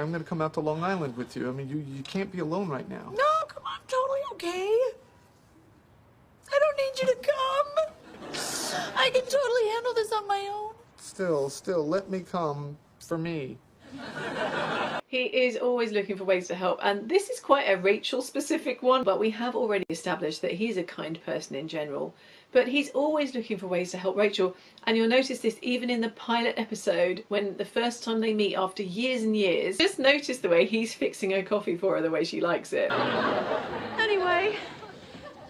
Speaker 3: I'm gonna come out to Long Island with you. I mean, you can't be alone right now.
Speaker 8: No, come on, I'm totally okay. I don't need you to come. I can totally handle this on my own.
Speaker 3: Still, let me come for me.
Speaker 1: He is always looking for ways to help, and this is quite a Rachel specific one, but we have already established that he's a kind person in general. But he's always looking for ways to help Rachel, and you'll notice this even in the pilot episode when the first time they meet after years and years. Just notice the way he's fixing her coffee for her the way she likes it.
Speaker 8: Anyway,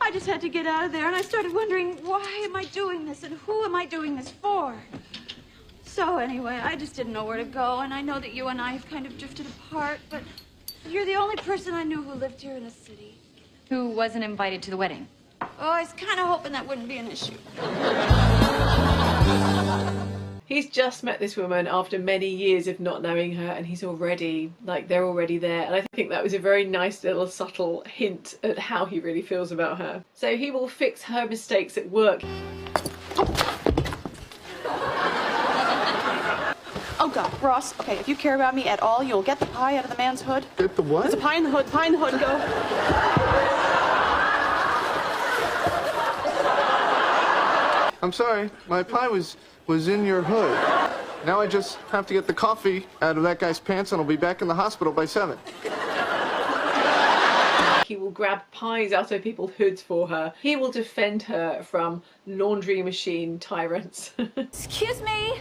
Speaker 8: I just had to get out of there, and I started wondering, why am I doing this, and who am I doing this for? So anyway, I just didn't know where to go, and I know that you and I have kind of drifted apart, but you're the only person I knew who lived here in the city.
Speaker 13: Who wasn't invited to the wedding?
Speaker 8: Oh, I was kind of hoping that wouldn't be an issue.
Speaker 1: He's just met this woman after many years of not knowing her, and he's already, like, they're already there. And I think that was a very nice little subtle hint at how he really feels about her. So he will fix her mistakes at work.
Speaker 8: Oh, God, Ross, okay, if you care about me at all, you'll get the pie out of the man's hood.
Speaker 3: Get the what?
Speaker 8: There's a pie in the hood, go.
Speaker 3: I'm sorry, my pie was in your hood. Now I just have to get the coffee out of that guy's pants and I'll be back in the hospital by 7.
Speaker 1: He will grab pies out of people's hoods for her. He will defend her from laundry machine tyrants.
Speaker 2: Excuse me,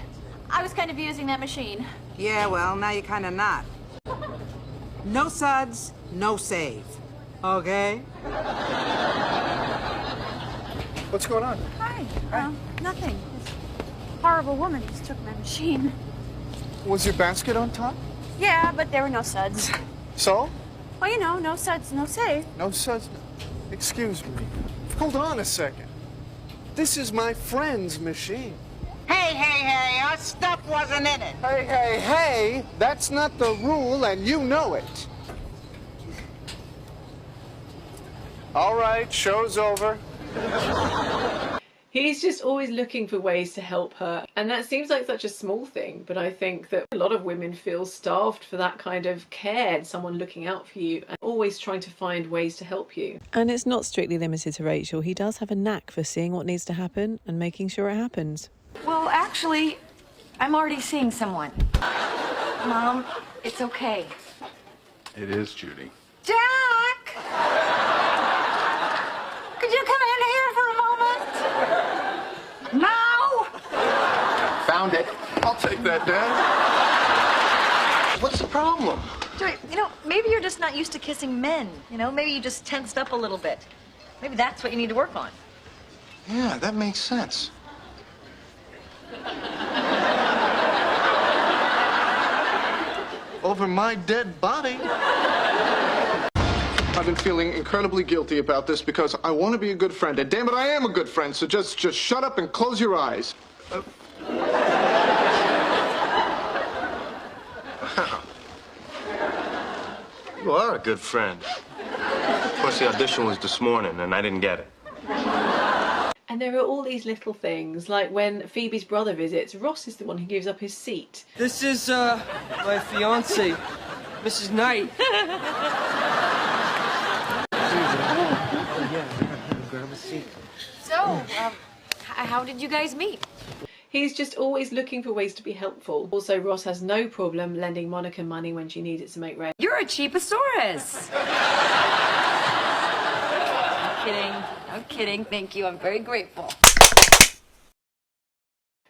Speaker 2: I was kind of using that machine.
Speaker 22: Yeah, well, now you're kind of not. No suds, no save. Okay?
Speaker 3: What's going on?
Speaker 2: Hi. Nothing. This horrible woman just took my machine.
Speaker 3: Was your basket on top?
Speaker 2: Yeah, but there were no suds.
Speaker 3: So?
Speaker 2: Well, you know, no suds, no save.
Speaker 3: No suds? Excuse me. Hold on a second. This is my friend's machine.
Speaker 22: Hey, our stuff wasn't in it.
Speaker 3: Hey, that's not the rule and you know it. All right, show's over.
Speaker 1: He's just always looking for ways to help her, and that seems like such a small thing, but I think that a lot of women feel starved for that kind of care and someone looking out for you and always trying to find ways to help you.
Speaker 9: And it's not strictly limited to Rachel. He does have a knack for seeing what needs to happen and making sure it happens.
Speaker 13: Well, actually, I'm already seeing someone. Mom, it's okay.
Speaker 15: It is, Judy.
Speaker 2: Jack! Could you come in here for a moment? Now!
Speaker 16: Found it.
Speaker 3: I'll take that, Dad.
Speaker 21: What's the problem?
Speaker 23: Joey, you know, maybe you're just not used to kissing men. You know, maybe you just tensed up a little bit. Maybe that's what you need to work on.
Speaker 16: Yeah, that makes sense.
Speaker 3: Over my dead body. I've been feeling incredibly guilty about this because I want to be a good friend. And damn it, I am a good friend, so just shut up and close your eyes.
Speaker 4: You are a good friend. Of course, the audition was this morning, and I didn't get it.
Speaker 1: And there are all these little things, like when Phoebe's brother visits, Ross is the one who gives up his seat.
Speaker 20: This is, my fiancée, Mrs. Knight. Grab a seat.
Speaker 2: So, how did you guys meet?
Speaker 1: He's just always looking for ways to be helpful. Also, Ross has no problem lending Monica money when she needs it to make rent.
Speaker 13: You're a cheaposaurus. I'm kidding. Thank you. I'm very grateful.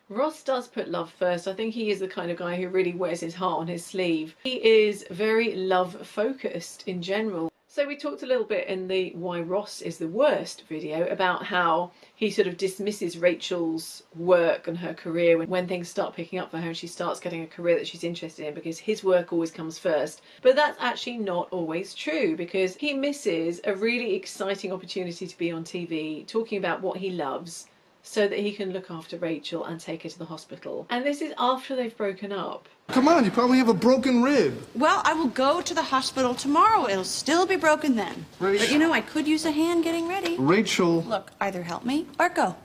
Speaker 1: Ross does put love first. I think he is the kind of guy who really wears his heart on his sleeve. He is very love focused in general. So we talked a little bit in the Why Ross is the Worst video about how he sort of dismisses Rachel's work and her career when things start picking up for her and she starts getting a career that she's interested in, because his work always comes first. But that's actually not always true, because he misses a really exciting opportunity to be on TV talking about what he loves so that he can look after Rachel and take her to the hospital. And this is after they've broken up.
Speaker 3: Come on, you probably have a broken rib.
Speaker 8: Well, I will go to the hospital tomorrow. It'll still be broken then.
Speaker 3: Rachel.
Speaker 8: But you know, I could use a hand getting ready.
Speaker 3: Rachel.
Speaker 8: Look, either help me or go.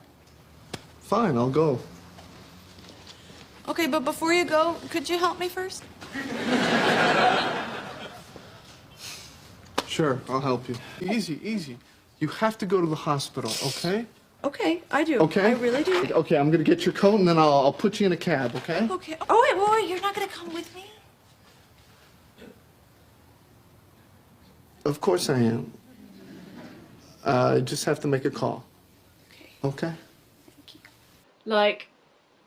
Speaker 3: Fine, I'll go.
Speaker 8: Okay, but before you go, could you help me first?
Speaker 3: Sure, I'll help you. Easy, easy. You have to go to the hospital, okay?
Speaker 8: Okay, I do.
Speaker 3: Okay?
Speaker 8: I really do.
Speaker 3: Okay, I'm gonna get your coat and then I'll put you in a cab, okay?
Speaker 8: Okay. Oh, wait, you're not gonna come with me?
Speaker 3: Of course I am. I just have to make a call. Okay?
Speaker 1: Like,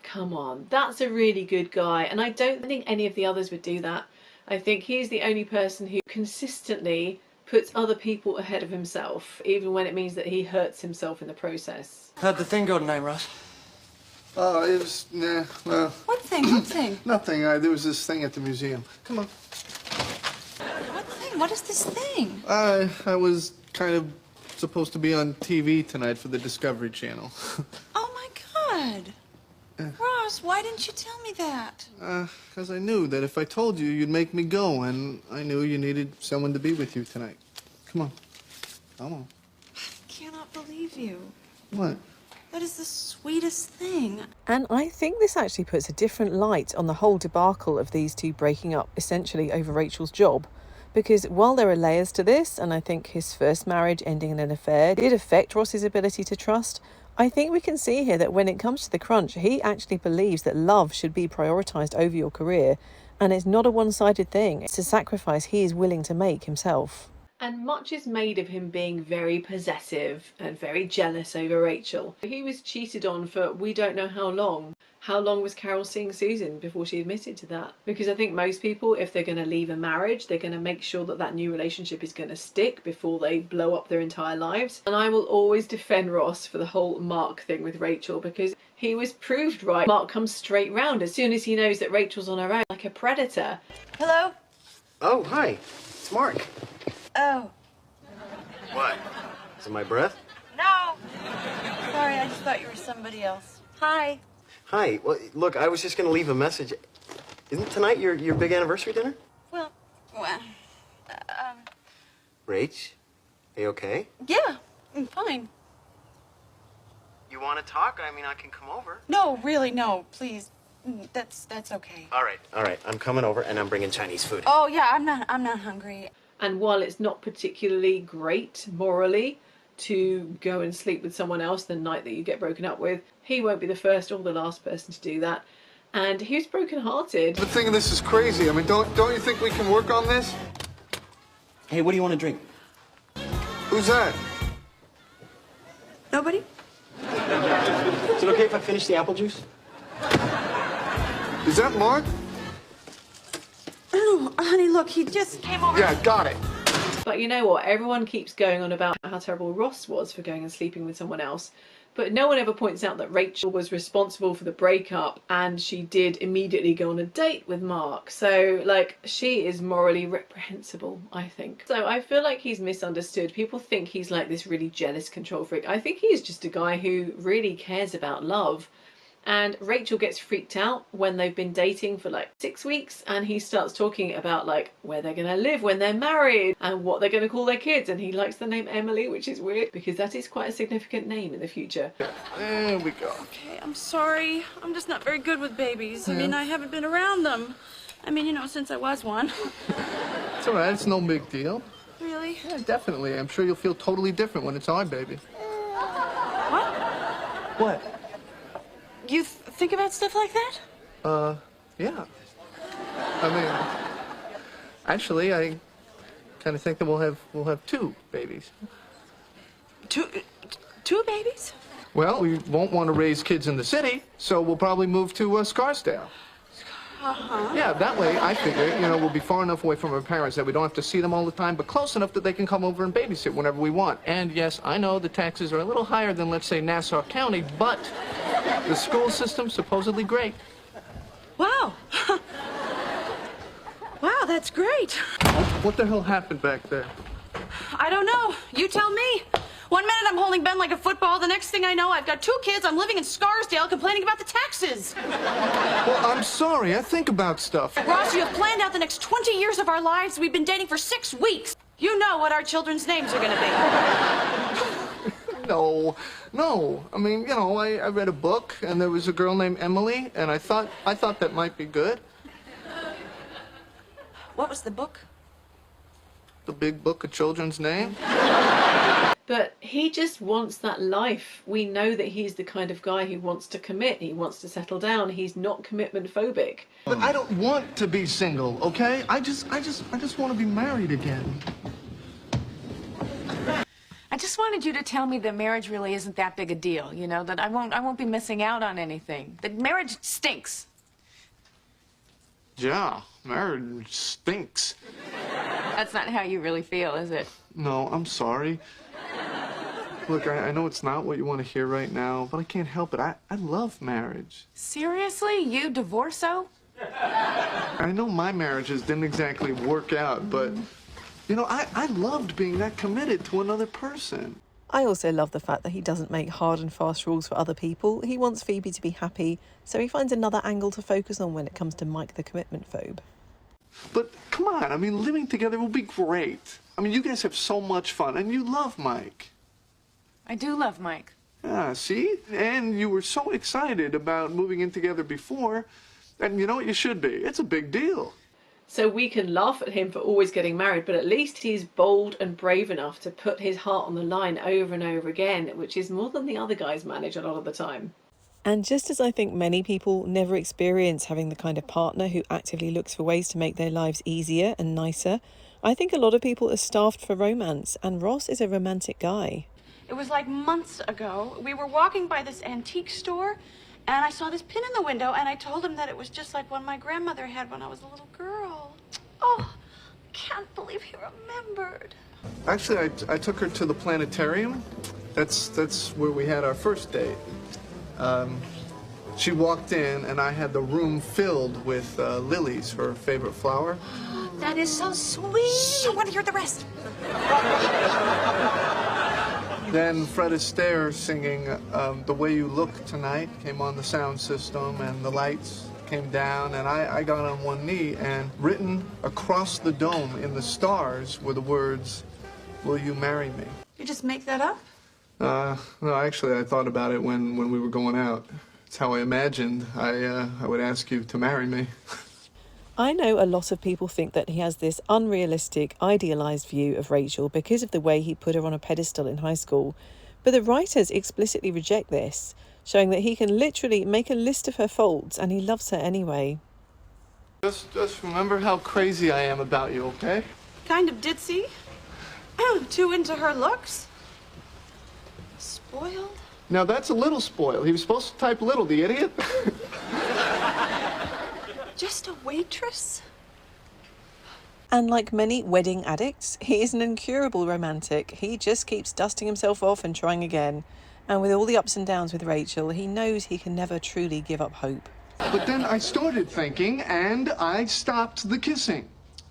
Speaker 1: come on, that's a really good guy, and I don't think any of the others would do that. I think he's the only person who consistently puts other people ahead of himself, even when it means that he hurts himself in the process.
Speaker 20: How'd the thing go tonight, Ross?
Speaker 3: Oh, it was, nah, well...
Speaker 8: What thing? What thing?
Speaker 3: Nothing. There was this thing at the museum. Come on.
Speaker 8: What thing? What is this thing?
Speaker 3: I was kind of supposed to be on TV tonight for the Discovery Channel.
Speaker 8: Oh, my God. Ross, why didn't you tell me that?
Speaker 3: 'Cause I knew that if I told you, you'd make me go, and I knew you needed someone to be with you tonight. Come on. Come on.
Speaker 8: I cannot believe you.
Speaker 3: What?
Speaker 8: That is the sweetest thing.
Speaker 9: And I think this actually puts a different light on the whole debacle of these two breaking up essentially over Rachel's job. Because while there are layers to this, and I think his first marriage ending in an affair did affect Ross's ability to trust, I think we can see here that when it comes to the crunch, he actually believes that love should be prioritised over your career, and it's not a one-sided thing. It's a sacrifice he is willing to make himself.
Speaker 1: And much is made of him being very possessive and very jealous over Rachel. He was cheated on for we don't know how long. How long was Carol seeing Susan before she admitted to that? Because I think most people, if they're going to leave a marriage, they're going to make sure that that new relationship is going to stick before they blow up their entire lives. And I will always defend Ross for the whole Mark thing with Rachel, because he was proved right. Mark comes straight round as soon as he knows that Rachel's on her own, like a predator.
Speaker 23: Hello?
Speaker 21: Oh, hi. It's Mark.
Speaker 23: Oh.
Speaker 21: What? Is it my breath?
Speaker 23: No! Sorry, I just thought you were somebody else. Hi.
Speaker 21: Hi. Well, look, I was just going to leave a message. Isn't tonight your big anniversary dinner?
Speaker 23: Well,
Speaker 21: Rach, are you okay?
Speaker 8: Yeah, I'm fine.
Speaker 21: You want to talk? I mean, I can come over.
Speaker 8: No, really, no, please. That's okay.
Speaker 21: All right. I'm coming over, and I'm bringing Chinese food.
Speaker 8: Oh, yeah, I'm not hungry.
Speaker 1: And while it's not particularly great morally to go and sleep with someone else the night that you get broken up with, he won't be the first or the last person to do that. And he was broken-hearted.
Speaker 3: The thing of this is crazy. I mean, don't you think we can work on this?
Speaker 20: Hey, what do you want to drink?
Speaker 3: Who's that?
Speaker 8: Nobody?
Speaker 21: Is it okay if I finish the apple juice?
Speaker 3: Is that Mark?
Speaker 8: Oh, honey, look, he just came over.
Speaker 3: Yeah, got it.
Speaker 1: But you know what? Everyone keeps going on about how terrible Ross was for going and sleeping with someone else. But no one ever points out that Rachel was responsible for the breakup, and she did immediately go on a date with Mark. So, like, she is morally reprehensible, I think. So I feel like he's misunderstood. People think he's like this really jealous control freak. I think he's just a guy who really cares about love. And Rachel gets freaked out when they've been dating for like 6 weeks, and he starts talking about like where they're gonna live when they're married and what they're gonna call their kids, and he likes the name Emily, which is weird because that is quite a significant name in the future.
Speaker 3: There we go.
Speaker 8: Okay, I'm sorry. I'm just not very good with babies. I mean, I haven't been around them. I mean, you know, since I was one.
Speaker 3: It's all right. It's no big deal.
Speaker 8: Really?
Speaker 3: Yeah, definitely. I'm sure you'll feel totally different when it's our baby.
Speaker 8: What?
Speaker 3: What?
Speaker 8: You think about stuff like that?
Speaker 3: Yeah. I mean, actually, I kind of think that we'll have 2 babies.
Speaker 8: Two babies?
Speaker 3: Well, we won't want to raise kids in the city, so we'll probably move to Scarsdale.
Speaker 8: Uh-huh.
Speaker 3: Yeah, that way, I figure, we'll be far enough away from our parents that we don't have to see them all the time, but close enough that they can come over and babysit whenever we want. And yes, I know the taxes are a little higher than, let's say, Nassau County, but the school system's supposedly great.
Speaker 8: Wow. Wow, that's great.
Speaker 3: What the hell happened back there?
Speaker 8: I don't know. You tell me. 1 minute I'm holding Ben like a football. The next thing I know, I've got 2 kids. I'm living in Scarsdale complaining about the taxes.
Speaker 3: Well, I'm sorry. I think about stuff.
Speaker 8: Ross, you have planned out the next 20 years of our lives. We've been dating for 6 weeks. You know what our children's names are going to be.
Speaker 3: No. I mean, I read a book, and there was a girl named Emily, and I thought that might be good.
Speaker 8: What was the book?
Speaker 3: The Big Book of Children's Names.
Speaker 1: But he just wants that life. We know that he's the kind of guy who wants to commit. He wants to settle down. He's not commitment phobic.
Speaker 3: But I don't want to be single, okay? I just want to be married again.
Speaker 6: I just wanted you to tell me that marriage really isn't that big a deal, that I won't be missing out on anything. That marriage stinks.
Speaker 3: Yeah, marriage stinks.
Speaker 6: That's not how you really feel, is it?
Speaker 3: No, I'm sorry. Look, I know it's not what you want to hear right now, but I can't help it. I love marriage.
Speaker 6: Seriously? You divorceo?
Speaker 3: I know my marriages didn't exactly work out, but, I loved being that committed to another person.
Speaker 9: I also love the fact that he doesn't make hard and fast rules for other people. He wants Phoebe to be happy, so he finds another angle to focus on when it comes to Mike the commitment phobe.
Speaker 3: But come on, I mean, living together will be great. I mean, you guys have so much fun, and you love Mike.
Speaker 6: I do love Mike.
Speaker 3: Yeah, see? And you were so excited about moving in together before, and you know what you should be. It's a big deal.
Speaker 1: So we can laugh at him for always getting married, but at least he's bold and brave enough to put his heart on the line over and over again, which is more than the other guys manage a lot of the time.
Speaker 9: And just as I think many people never experience having the kind of partner who actively looks for ways to make their lives easier and nicer, I think a lot of people are starved for romance, and Ross is a romantic guy.
Speaker 8: It was like months ago. We were walking by this antique store, and I saw this pin in the window, and I told him that it was just like one my grandmother had when I was a little girl. Oh, can't believe he remembered.
Speaker 3: Actually, I took her to the planetarium. That's where we had our first date. She walked in, and I had the room filled with lilies, her favorite flower.
Speaker 8: That is so sweet. I want to hear the rest.
Speaker 3: Then Fred Astaire singing The Way You Look Tonight came on the sound system, and the lights came down, and I got on one knee, and written across the dome in the stars were the words, "Will you marry me?"
Speaker 8: You just make that up?
Speaker 3: No, actually, I thought about it when we were going out. It's how I imagined I would ask you to marry me.
Speaker 9: I know a lot of people think that he has this unrealistic, idealised view of Rachel because of the way he put her on a pedestal in high school, but the writers explicitly reject this, showing that he can literally make a list of her faults and he loves her anyway.
Speaker 3: Just remember how crazy I am about you, okay?
Speaker 8: Kind of ditzy. Too into her looks. Spoiled.
Speaker 3: Now that's a little spoiled. He was supposed to type little, the idiot.
Speaker 8: Just a waitress?
Speaker 9: And like many wedding addicts, he is an incurable romantic. He just keeps dusting himself off and trying again. And with all the ups and downs with Rachel, he knows he can never truly give up hope.
Speaker 3: But then I started thinking, and I stopped the kissing.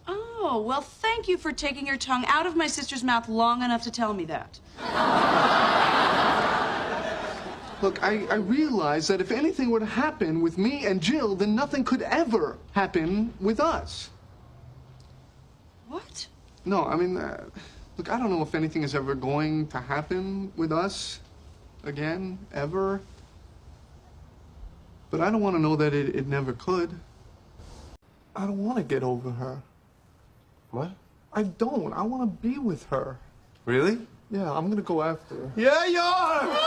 Speaker 8: Oh, well, thank you for taking your tongue out of my sister's mouth long enough to tell me that.
Speaker 3: Look, I realized that if anything were to happen with me and Jill, then nothing could ever happen with us.
Speaker 8: What?
Speaker 3: No, I mean, look, I don't know if anything is ever going to happen with us again, ever. But I don't want to know that it never could. I don't want to get over her.
Speaker 21: What?
Speaker 3: I don't. I want to be with her.
Speaker 21: Really?
Speaker 3: Yeah, I'm going to go after her. Yeah, you are!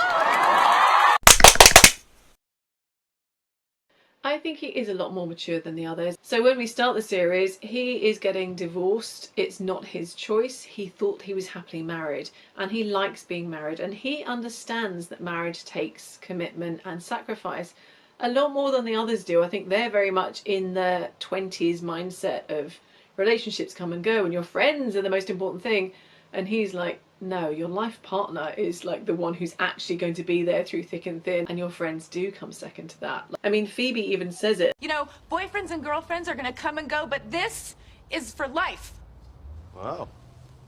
Speaker 1: I think he is a lot more mature than the others. So when we start the series, he is getting divorced. It's not his choice. He thought he was happily married, and he likes being married, and he understands that marriage takes commitment and sacrifice. a lot more than the others do. I think they're very much in the 20s mindset of relationships come and go and your friends are the most important thing. And he's like, no, your life partner is like the one who's actually going to be there through thick and thin, and your friends do come second to that. I mean, Phoebe even says it.
Speaker 6: You know, boyfriends and girlfriends are gonna come and go, but this is for life.
Speaker 21: Wow.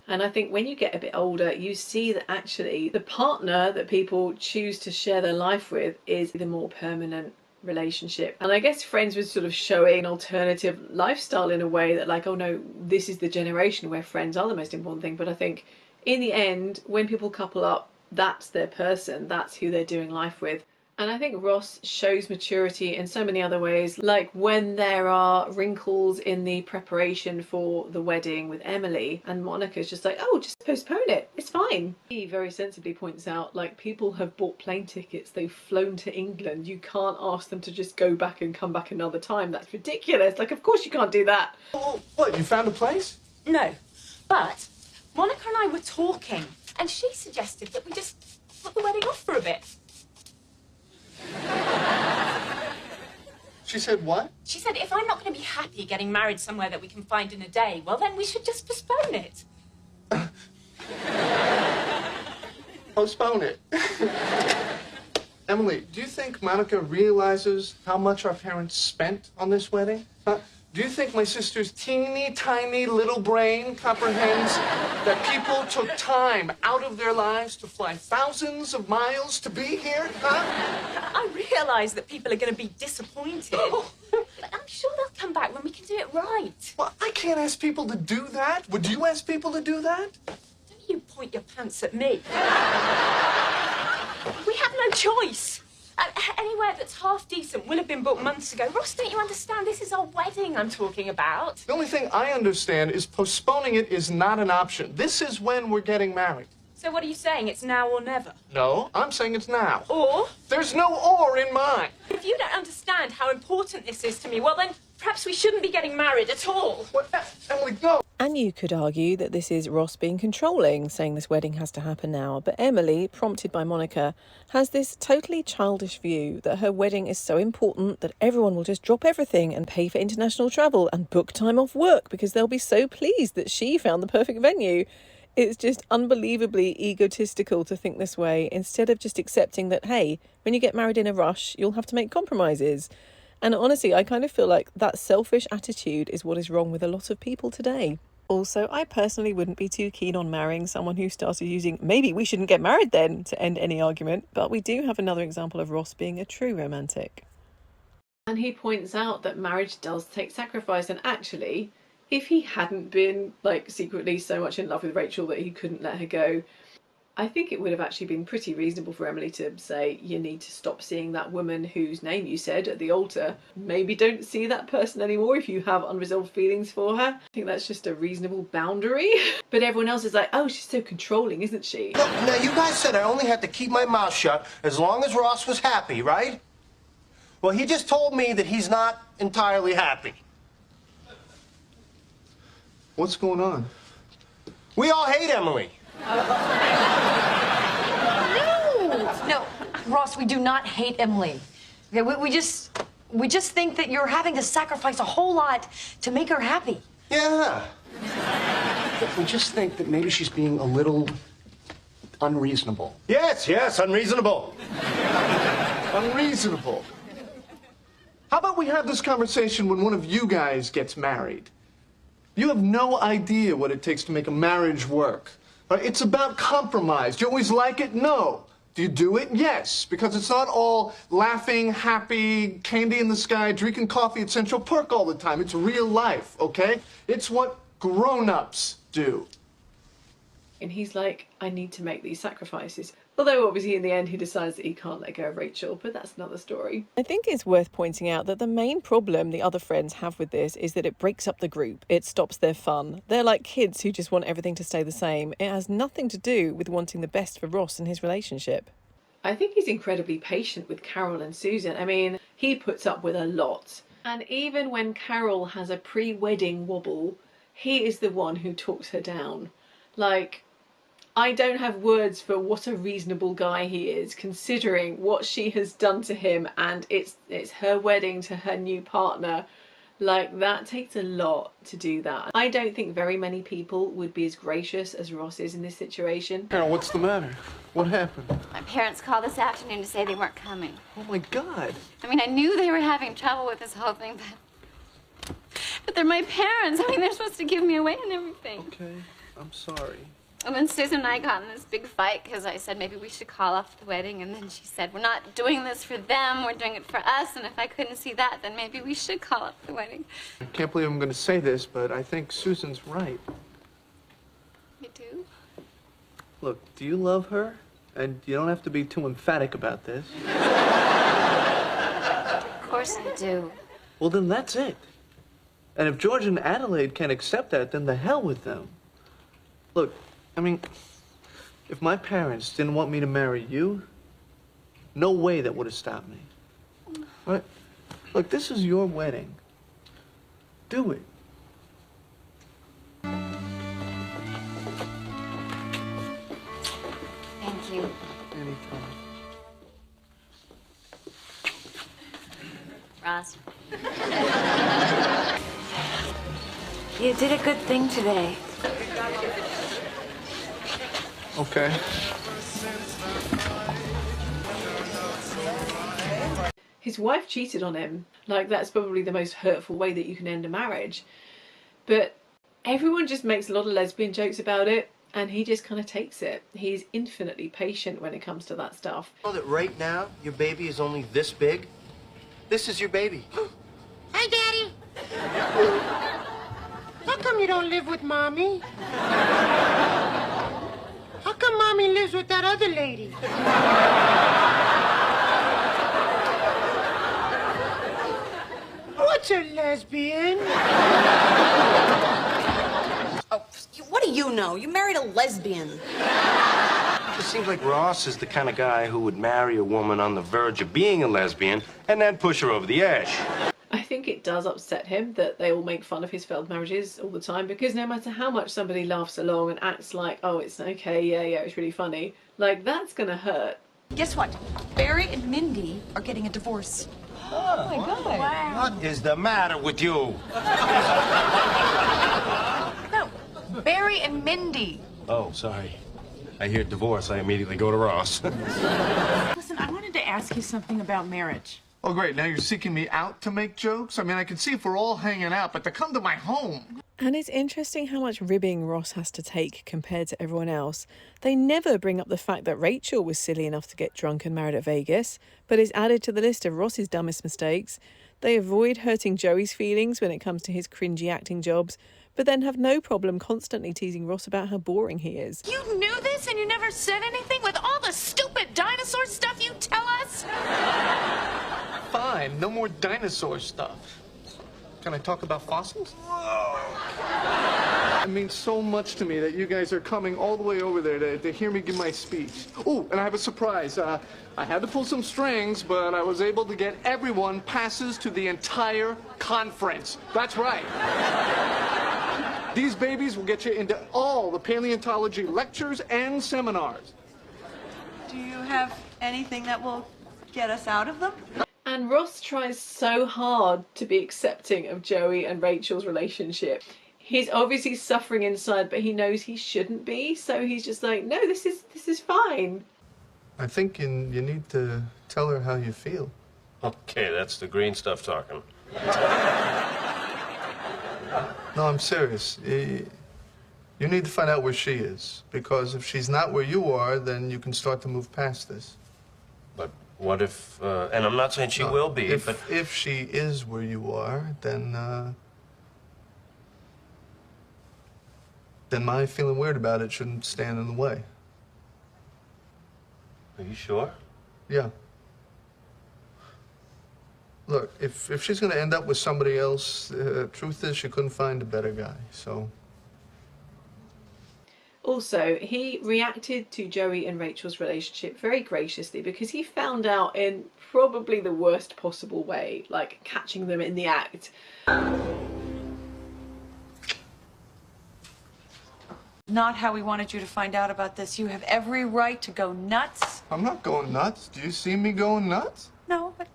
Speaker 1: And I think when you get a bit older, you see that actually the partner that people choose to share their life with is the more permanent relationship. And I guess Friends was sort of showing an alternative lifestyle in a way that like, oh no, this is the generation where friends are the most important thing. But I think in the end, when people couple up, that's their person, that's who they're doing life with. And I think Ross shows maturity in so many other ways, like when there are wrinkles in the preparation for the wedding with Emily and Monica's just like, oh, just postpone it, it's fine. He very sensibly points out, like, people have bought plane tickets, they've flown to England, you can't ask them to just go back and come back another time, that's ridiculous. Like, of course you can't do that.
Speaker 3: Oh, what, you found a place?
Speaker 6: No, but Monica and I were talking, and she suggested that we just put the wedding off for a bit.
Speaker 3: She said what?
Speaker 6: She said, if I'm not going to be happy getting married somewhere that we can find in a day, well, then we should just postpone it.
Speaker 3: Postpone it. Emily, do you think Monica realizes how much our parents spent on this wedding? Huh? Do you think my sister's teeny tiny little brain comprehends that people took time out of their lives to fly thousands of miles to be here? Huh?
Speaker 6: I realise that people are going to be disappointed, but I'm sure they'll come back when we can do it right.
Speaker 3: Well, I can't ask people to do that. Would you ask people to do that?
Speaker 6: Don't you point your pants at me. We have no choice. Anywhere that's half decent will have been booked months ago. Ross, don't you understand? This is our wedding I'm talking about.
Speaker 3: The only thing I understand is postponing it is not an option. This is when we're getting married.
Speaker 6: So what are you saying? It's now or never?
Speaker 3: No, I'm saying it's now.
Speaker 6: Or?
Speaker 3: There's no or in mine.
Speaker 6: If you don't understand how important this is to me, well then, perhaps we shouldn't be getting married at all.
Speaker 3: What? Emily, no.
Speaker 9: And you could argue that this is Ross being controlling, saying this wedding has to happen now. But Emily, prompted by Monica, has this totally childish view that her wedding is so important that everyone will just drop everything and pay for international travel and book time off work because they'll be so pleased that she found the perfect venue. It's just unbelievably egotistical to think this way, instead of just accepting that, hey, when you get married in a rush, you'll have to make compromises. And honestly, I kind of feel like that selfish attitude is what is wrong with a lot of people today. Also, I personally wouldn't be too keen on marrying someone who started using maybe we shouldn't get married then to end any argument, but we do have another example of Ross being a true romantic.
Speaker 1: And he points out that marriage does take sacrifice, and actually, if he hadn't been like secretly so much in love with Rachel that he couldn't let her go, I think it would have actually been pretty reasonable for Emily to say, you need to stop seeing that woman whose name you said at the altar. Maybe don't see that person anymore if you have unresolved feelings for her. I think that's just a reasonable boundary. But everyone else is like, oh, she's so controlling, isn't she?
Speaker 21: No, now, you guys said I only had to keep my mouth shut as long as Ross was happy, right? Well, he just told me that he's not entirely happy.
Speaker 3: What's going on?
Speaker 21: We all hate Emily.
Speaker 23: No, Ross, we do not hate Emily. Okay, we just think that you're having to sacrifice a whole lot to make her happy.
Speaker 21: Yeah. We just think that maybe she's being a little unreasonable. Yes, unreasonable.
Speaker 3: Unreasonable. How about we have this conversation when one of you guys gets married? You have no idea what it takes to make a marriage work. It's about compromise. Do you always like it? No. Do you do it? Yes. Because it's not all laughing, happy, candy in the sky, drinking coffee at Central Park all the time. It's real life, okay? It's what grown-ups do.
Speaker 1: And he's like, I need to make these sacrifices. Although obviously in the end he decides that he can't let go of Rachel, but that's another story.
Speaker 9: I think it's worth pointing out that the main problem the other friends have with this is that it breaks up the group. It stops their fun. They're like kids who just want everything to stay the same. It has nothing to do with wanting the best for Ross and his relationship.
Speaker 1: I think he's incredibly patient with Carol and Susan. I mean, he puts up with a lot. And even when Carol has a pre-wedding wobble, he is the one who talks her down. Like, I don't have words for what a reasonable guy he is, considering what she has done to him, and it's her wedding to her new partner. Like, that takes a lot to do that. I don't think very many people would be as gracious as Ross is in this situation.
Speaker 3: Carol, what's the matter? What happened?
Speaker 5: My parents called this afternoon to say they weren't coming.
Speaker 3: Oh my God.
Speaker 5: I mean, I knew they were having trouble with this whole thing, but they're my parents. I mean, they're supposed to give me away and everything.
Speaker 3: Okay, I'm sorry.
Speaker 5: And then Susan and I got in this big fight because I said maybe we should call off the wedding, and then she said, we're not doing this for them, we're doing it for us, and if I couldn't see that, then maybe we should call off the wedding.
Speaker 3: I can't believe I'm going to say this, but I think Susan's right.
Speaker 5: You do?
Speaker 3: Look, do you love her? And you don't have to be too emphatic about this.
Speaker 5: Of course I do.
Speaker 3: Well, then that's it. And if George and Adelaide can't accept that, then the hell with them. Look, I mean, if my parents didn't want me to marry you, no way that would have stopped me. Right? Look, this is your wedding. Do it.
Speaker 5: Thank you.
Speaker 3: Anytime.
Speaker 5: Ross. You did a good thing today.
Speaker 3: Okay.
Speaker 1: His wife cheated on him. Like, that's probably the most hurtful way that you can end a marriage. But everyone just makes a lot of lesbian jokes about it, and he just kind of takes it. He's infinitely patient when it comes to that stuff.
Speaker 21: You know that right now, your baby is only this big? This is your baby.
Speaker 7: Hi, Daddy. How come you don't live with Mommy? How come Mommy lives with that other lady? What's a lesbian?
Speaker 10: Oh, what do you know? You married a lesbian.
Speaker 21: It seems like Ross is the kind of guy who would marry a woman on the verge of being a lesbian and then push her over the edge.
Speaker 1: I think it does upset him that they all make fun of his failed marriages all the time, because no matter how much somebody laughs along and acts like, oh, it's okay, yeah, it's really funny, like, that's gonna hurt.
Speaker 8: Guess what? Barry and Mindy are getting a divorce.
Speaker 21: Oh
Speaker 8: my God. Wow.
Speaker 21: What is the matter with you?
Speaker 6: No, Barry and Mindy.
Speaker 21: Oh, sorry. I hear divorce, I immediately go to Ross.
Speaker 18: Listen, I wanted to ask you something about marriage.
Speaker 3: Oh, great. Now you're seeking me out to make jokes? I mean, I can see if we're all hanging out, but to come to my home.
Speaker 9: And it's interesting how much ribbing Ross has to take compared to everyone else. They never bring up the fact that Rachel was silly enough to get drunk and married at Vegas, but is added to the list of Ross's dumbest mistakes. They avoid hurting Joey's feelings when it comes to his cringy acting jobs, but then have no problem constantly teasing Ross about how boring he is.
Speaker 6: You knew this and you never said anything with all the stupid dinosaur stuff you tell us?
Speaker 3: Fine, no more dinosaur stuff. Can I talk about fossils? It means so much to me that you guys are coming all the way over there to hear me give my speech. Oh, and I have a surprise. I had to pull some strings, but I was able to get everyone passes to the entire conference. That's right. These babies will get you into all the paleontology lectures and seminars.
Speaker 8: Do you have anything that will get us out of them?
Speaker 1: And Ross tries so hard to be accepting of Joey and Rachel's relationship. He's obviously suffering inside, but he knows he shouldn't be, so he's just like, no, this is fine.
Speaker 3: I think you need to tell her how you feel.
Speaker 21: Okay, that's the green stuff talking.
Speaker 3: No, I'm serious. You need to find out where she is, because if she's not where you are, then you can start to move past this.
Speaker 21: But what if, and I'm not saying she will be, but...
Speaker 3: If she is where you are, then my feeling weird about it shouldn't stand in the way.
Speaker 21: Are you sure?
Speaker 3: Yeah. Look, if she's going to end up with somebody else, truth is she couldn't find a better guy, so...
Speaker 1: Also, he reacted to Joey and Rachel's relationship very graciously because he found out in probably the worst possible way, like catching them in the act.
Speaker 8: not how we wanted you to find out about this. You have every right to go nuts.
Speaker 3: I'm not going nuts. Do you see me going nuts?
Speaker 8: No, but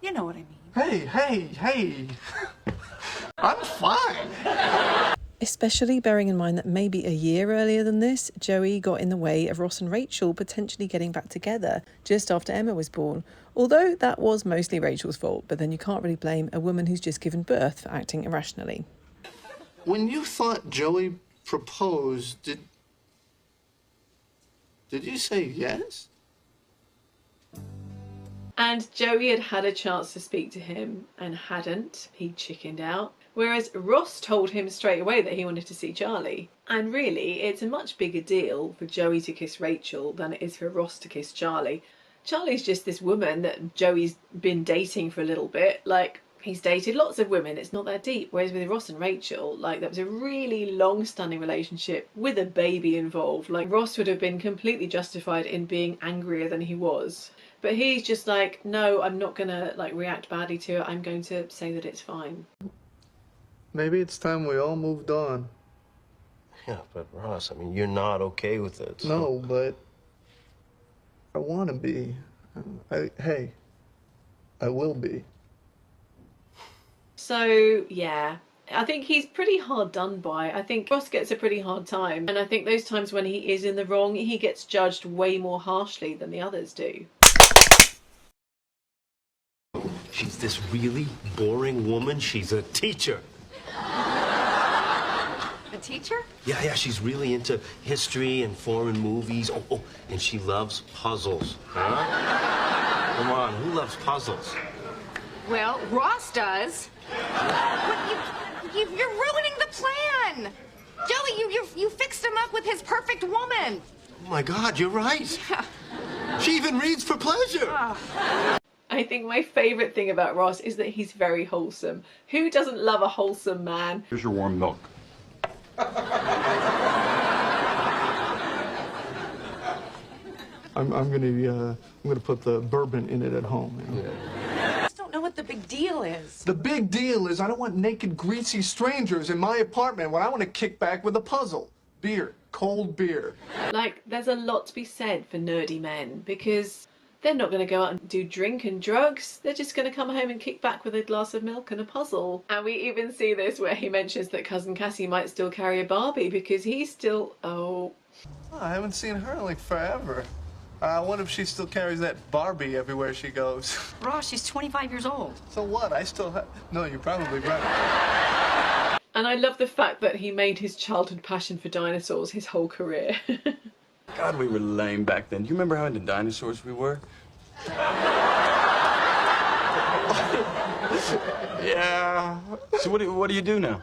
Speaker 8: you know what I mean.
Speaker 3: Hey. I'm fine.
Speaker 9: Especially bearing in mind that maybe a year earlier than this, Joey got in the way of Ross and Rachel potentially getting back together just after Emma was born. Although that was mostly Rachel's fault, but then you can't really blame a woman who's just given birth for acting irrationally.
Speaker 3: When you thought Joey proposed, did you say yes?
Speaker 1: And Joey had had a chance to speak to him and hadn't. He chickened out. Whereas Ross told him straight away that he wanted to see Charlie. And really, it's a much bigger deal for Joey to kiss Rachel than it is for Ross to kiss Charlie. Charlie's just this woman that Joey's been dating for a little bit. Like, he's dated lots of women, it's not that deep. Whereas with Ross and Rachel, like, that was a really long-standing relationship with a baby involved. Like, Ross would have been completely justified in being angrier than he was. But he's just like, no, I'm not gonna, like, react badly to it. I'm going to say that it's fine.
Speaker 3: Maybe it's time we all moved on.
Speaker 21: Yeah, but Ross, I mean, you're not okay with it. So...
Speaker 3: No, but I want to be. Hey, I will be.
Speaker 1: So, yeah. I think he's pretty hard done by. I think Ross gets a pretty hard time. And I think those times when he is in the wrong, he gets judged way more harshly than the others do.
Speaker 21: She's this really boring woman. She's a teacher.
Speaker 5: A teacher?
Speaker 21: Yeah, she's really into history and foreign movies. Oh, and she loves puzzles. Huh? Come on, who loves puzzles?
Speaker 6: Well, Ross does. You're ruining the plan. Joey, you fixed him up with his perfect woman.
Speaker 21: Oh my God, you're right.
Speaker 6: Yeah.
Speaker 21: She even reads for pleasure.
Speaker 1: I think my favourite thing about Ross is that he's very wholesome. Who doesn't love a wholesome man?
Speaker 15: Here's your warm milk.
Speaker 3: I'm gonna put the bourbon in it at home. You know?
Speaker 8: I just don't know what the big deal is.
Speaker 3: The big deal is I don't want naked, greasy strangers in my apartment when I want to kick back with a puzzle. Beer, cold beer.
Speaker 1: Like, there's a lot to be said for nerdy men, because they're not going to go out and do drink and drugs. They're just going to come home and kick back with a glass of milk and a puzzle. And we even see this where he mentions that Cousin Cassie might still carry a Barbie because he's still... Oh,
Speaker 3: I haven't seen her in like forever. I wonder if she still carries that Barbie everywhere she goes.
Speaker 23: Ross, she's 25 years old.
Speaker 3: So what? I still have... No, you're probably right.
Speaker 1: and I love the fact that he made his childhood passion for dinosaurs his whole career.
Speaker 15: God, we were lame back then. Do you remember how into dinosaurs we were? Yeah. So what do you do now?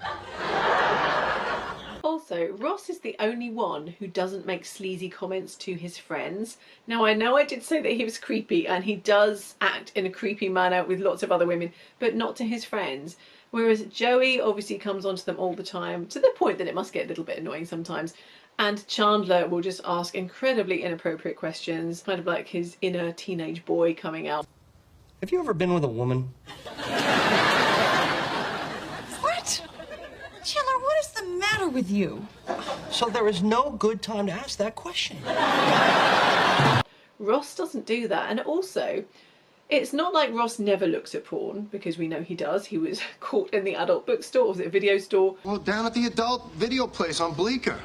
Speaker 1: Also, Ross is the only one who doesn't make sleazy comments to his friends. Now, I know I did say that he was creepy, and he does act in a creepy manner with lots of other women, but not to his friends. Whereas Joey obviously comes onto them all the time, to the point that it must get a little bit annoying sometimes. And Chandler will just ask incredibly inappropriate questions, kind of like his inner teenage boy coming out.
Speaker 21: Have you ever been with a woman?
Speaker 8: What? Chandler, what is the matter with you?
Speaker 21: So there is no good time to ask that question.
Speaker 1: Ross doesn't do that, and also, it's not like Ross never looks at porn, because we know he does. He was caught in the adult bookstore, or was it a video store?
Speaker 3: Well, down at the adult video place on Bleecker.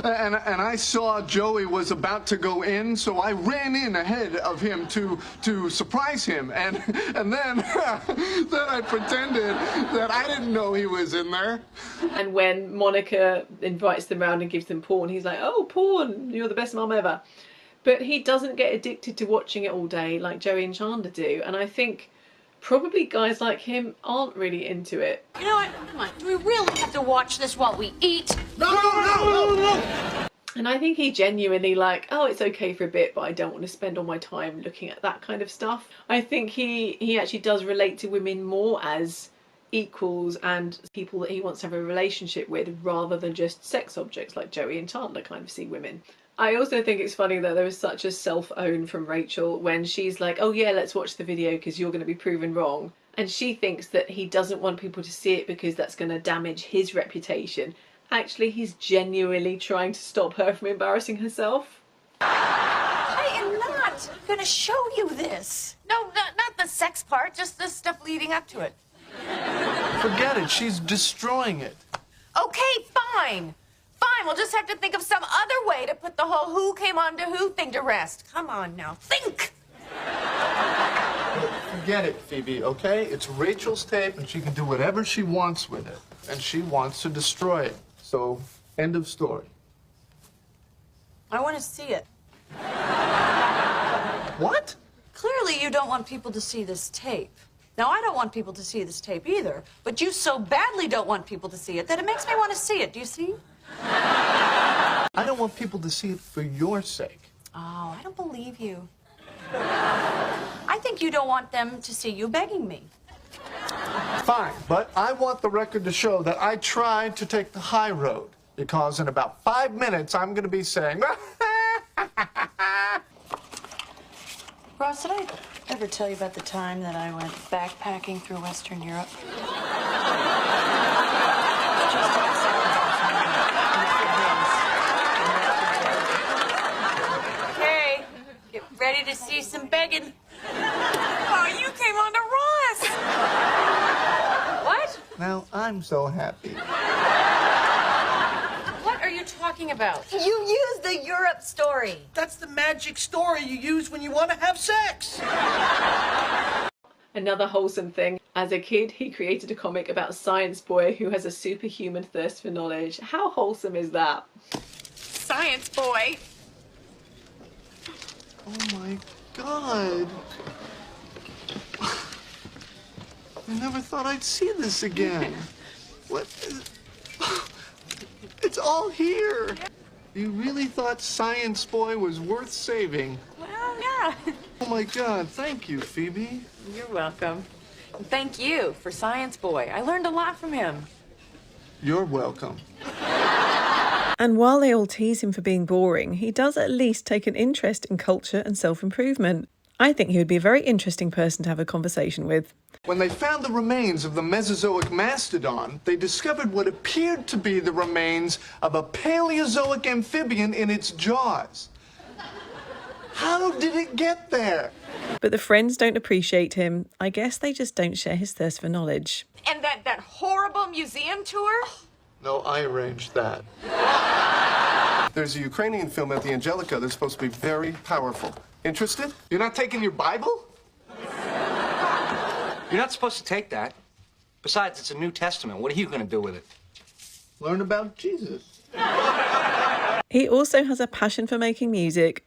Speaker 3: And I saw Joey was about to go in, so I ran in ahead of him to surprise him. And then, then I pretended that I didn't know he was in there.
Speaker 1: And when Monica invites them round and gives them porn, he's like, oh, porn, you're the best mum ever. But he doesn't get addicted to watching it all day like Joey and Chandler do. And I think probably guys like him aren't really into it.
Speaker 23: You know what? Come on. Do we really have to watch this while we eat?
Speaker 3: No!
Speaker 1: And I think he genuinely like, oh, it's okay for a bit, but I don't want to spend all my time looking at that kind of stuff. I think he actually does relate to women more as equals and people that he wants to have a relationship with, rather than just sex objects like Joey and Chandler kind of see women. I also think it's funny that there was such a self-own from Rachel when she's like, oh yeah, let's watch the video because you're going to be proven wrong. And she thinks that he doesn't want people to see it because that's going to damage his reputation. actually he's genuinely trying to stop her from embarrassing herself.
Speaker 13: I am not gonna show you this.
Speaker 6: No, not the sex part, just the stuff leading up to it.
Speaker 3: Forget it. She's destroying it.
Speaker 6: Okay, fine. Fine, we'll just have to think of some other way to put the whole who came on to who thing to rest. Come on now, think!
Speaker 3: Forget it, Phoebe, okay? It's Rachel's tape, and she can do whatever she wants with it. And she wants to destroy it. So, end of story.
Speaker 8: I want to see it.
Speaker 3: What?
Speaker 8: Clearly, you don't want people to see this tape. Now, I don't want people to see this tape either, but you so badly don't want people to see it that it makes me want to see it. Do you see?
Speaker 3: I don't want people to see it for your sake.
Speaker 8: Oh, I don't believe you. I think you don't want them to see you begging me.
Speaker 3: Fine, but I want the record to show that I tried to take the high road, because in about 5 minutes, I'm going to be saying...
Speaker 8: Ross, did I ever tell you about the time that I went backpacking through Western Europe?
Speaker 6: Okay, get ready to see some begging. Oh, you came on to Ross! What?
Speaker 3: Now, I'm so happy.
Speaker 6: What are you talking about?
Speaker 10: You used the Europe story.
Speaker 20: That's the magic story you use when you want to have sex.
Speaker 1: Another wholesome thing. As a kid, he created a comic about a science boy who has a superhuman thirst for knowledge. How wholesome is that?
Speaker 6: Science boy.
Speaker 3: Oh my God. I never thought I'd see this again. What is... It's all here. You really thought Science Boy was worth saving?
Speaker 6: Well, yeah.
Speaker 3: Oh my God, thank you, Phoebe.
Speaker 18: You're welcome. And thank you for Science Boy. I learned a lot from him.
Speaker 3: You're welcome.
Speaker 9: And while they all tease him for being boring, he does at least take an interest in culture and self-improvement. I think he would be a very interesting person to have a conversation with.
Speaker 3: When they found the remains of the Mesozoic mastodon, they discovered what appeared to be the remains of a Paleozoic amphibian in its jaws. How did it get there?
Speaker 9: But the friends don't appreciate him. I guess they just don't share his thirst for knowledge.
Speaker 6: And that horrible museum tour?
Speaker 3: No, I arranged that. There's a Ukrainian film at the Angelica that's supposed to be very powerful. Interested? You're not taking your Bible?
Speaker 20: You're not supposed to take that. Besides, it's a New Testament. What are you going to do with it?
Speaker 3: Learn about Jesus.
Speaker 9: He also has a passion for making music.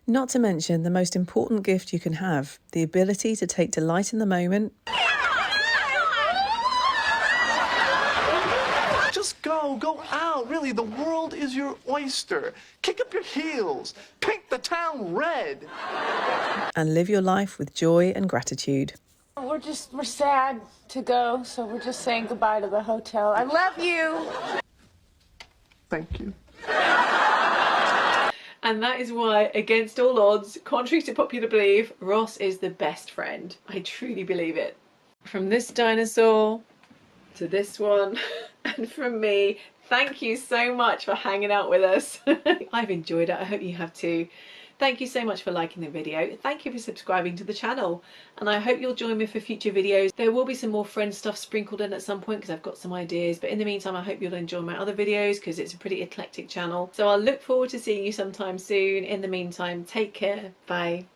Speaker 9: Not to mention the most important gift you can have, the ability to take delight in the moment.
Speaker 3: Just go out. Really, the world is your oyster. Kick up your heels. Paint the town red.
Speaker 9: And live your life with joy and gratitude.
Speaker 6: We're sad to go, so we're just saying goodbye to the hotel. I love you.
Speaker 3: Thank you.
Speaker 1: And that is why, against all odds, contrary to popular belief, Ross is the best friend. I truly believe it. From this dinosaur to this one, and from me, thank you so much for hanging out with us. I've enjoyed it. I hope you have too. Thank you so much for liking the video. Thank you for subscribing to the channel. And I hope you'll join me for future videos. There will be some more friend stuff sprinkled in at some point because I've got some ideas. But in the meantime, I hope you'll enjoy my other videos because it's a pretty eclectic channel. So I'll look forward to seeing you sometime soon. In the meantime, take care. Bye.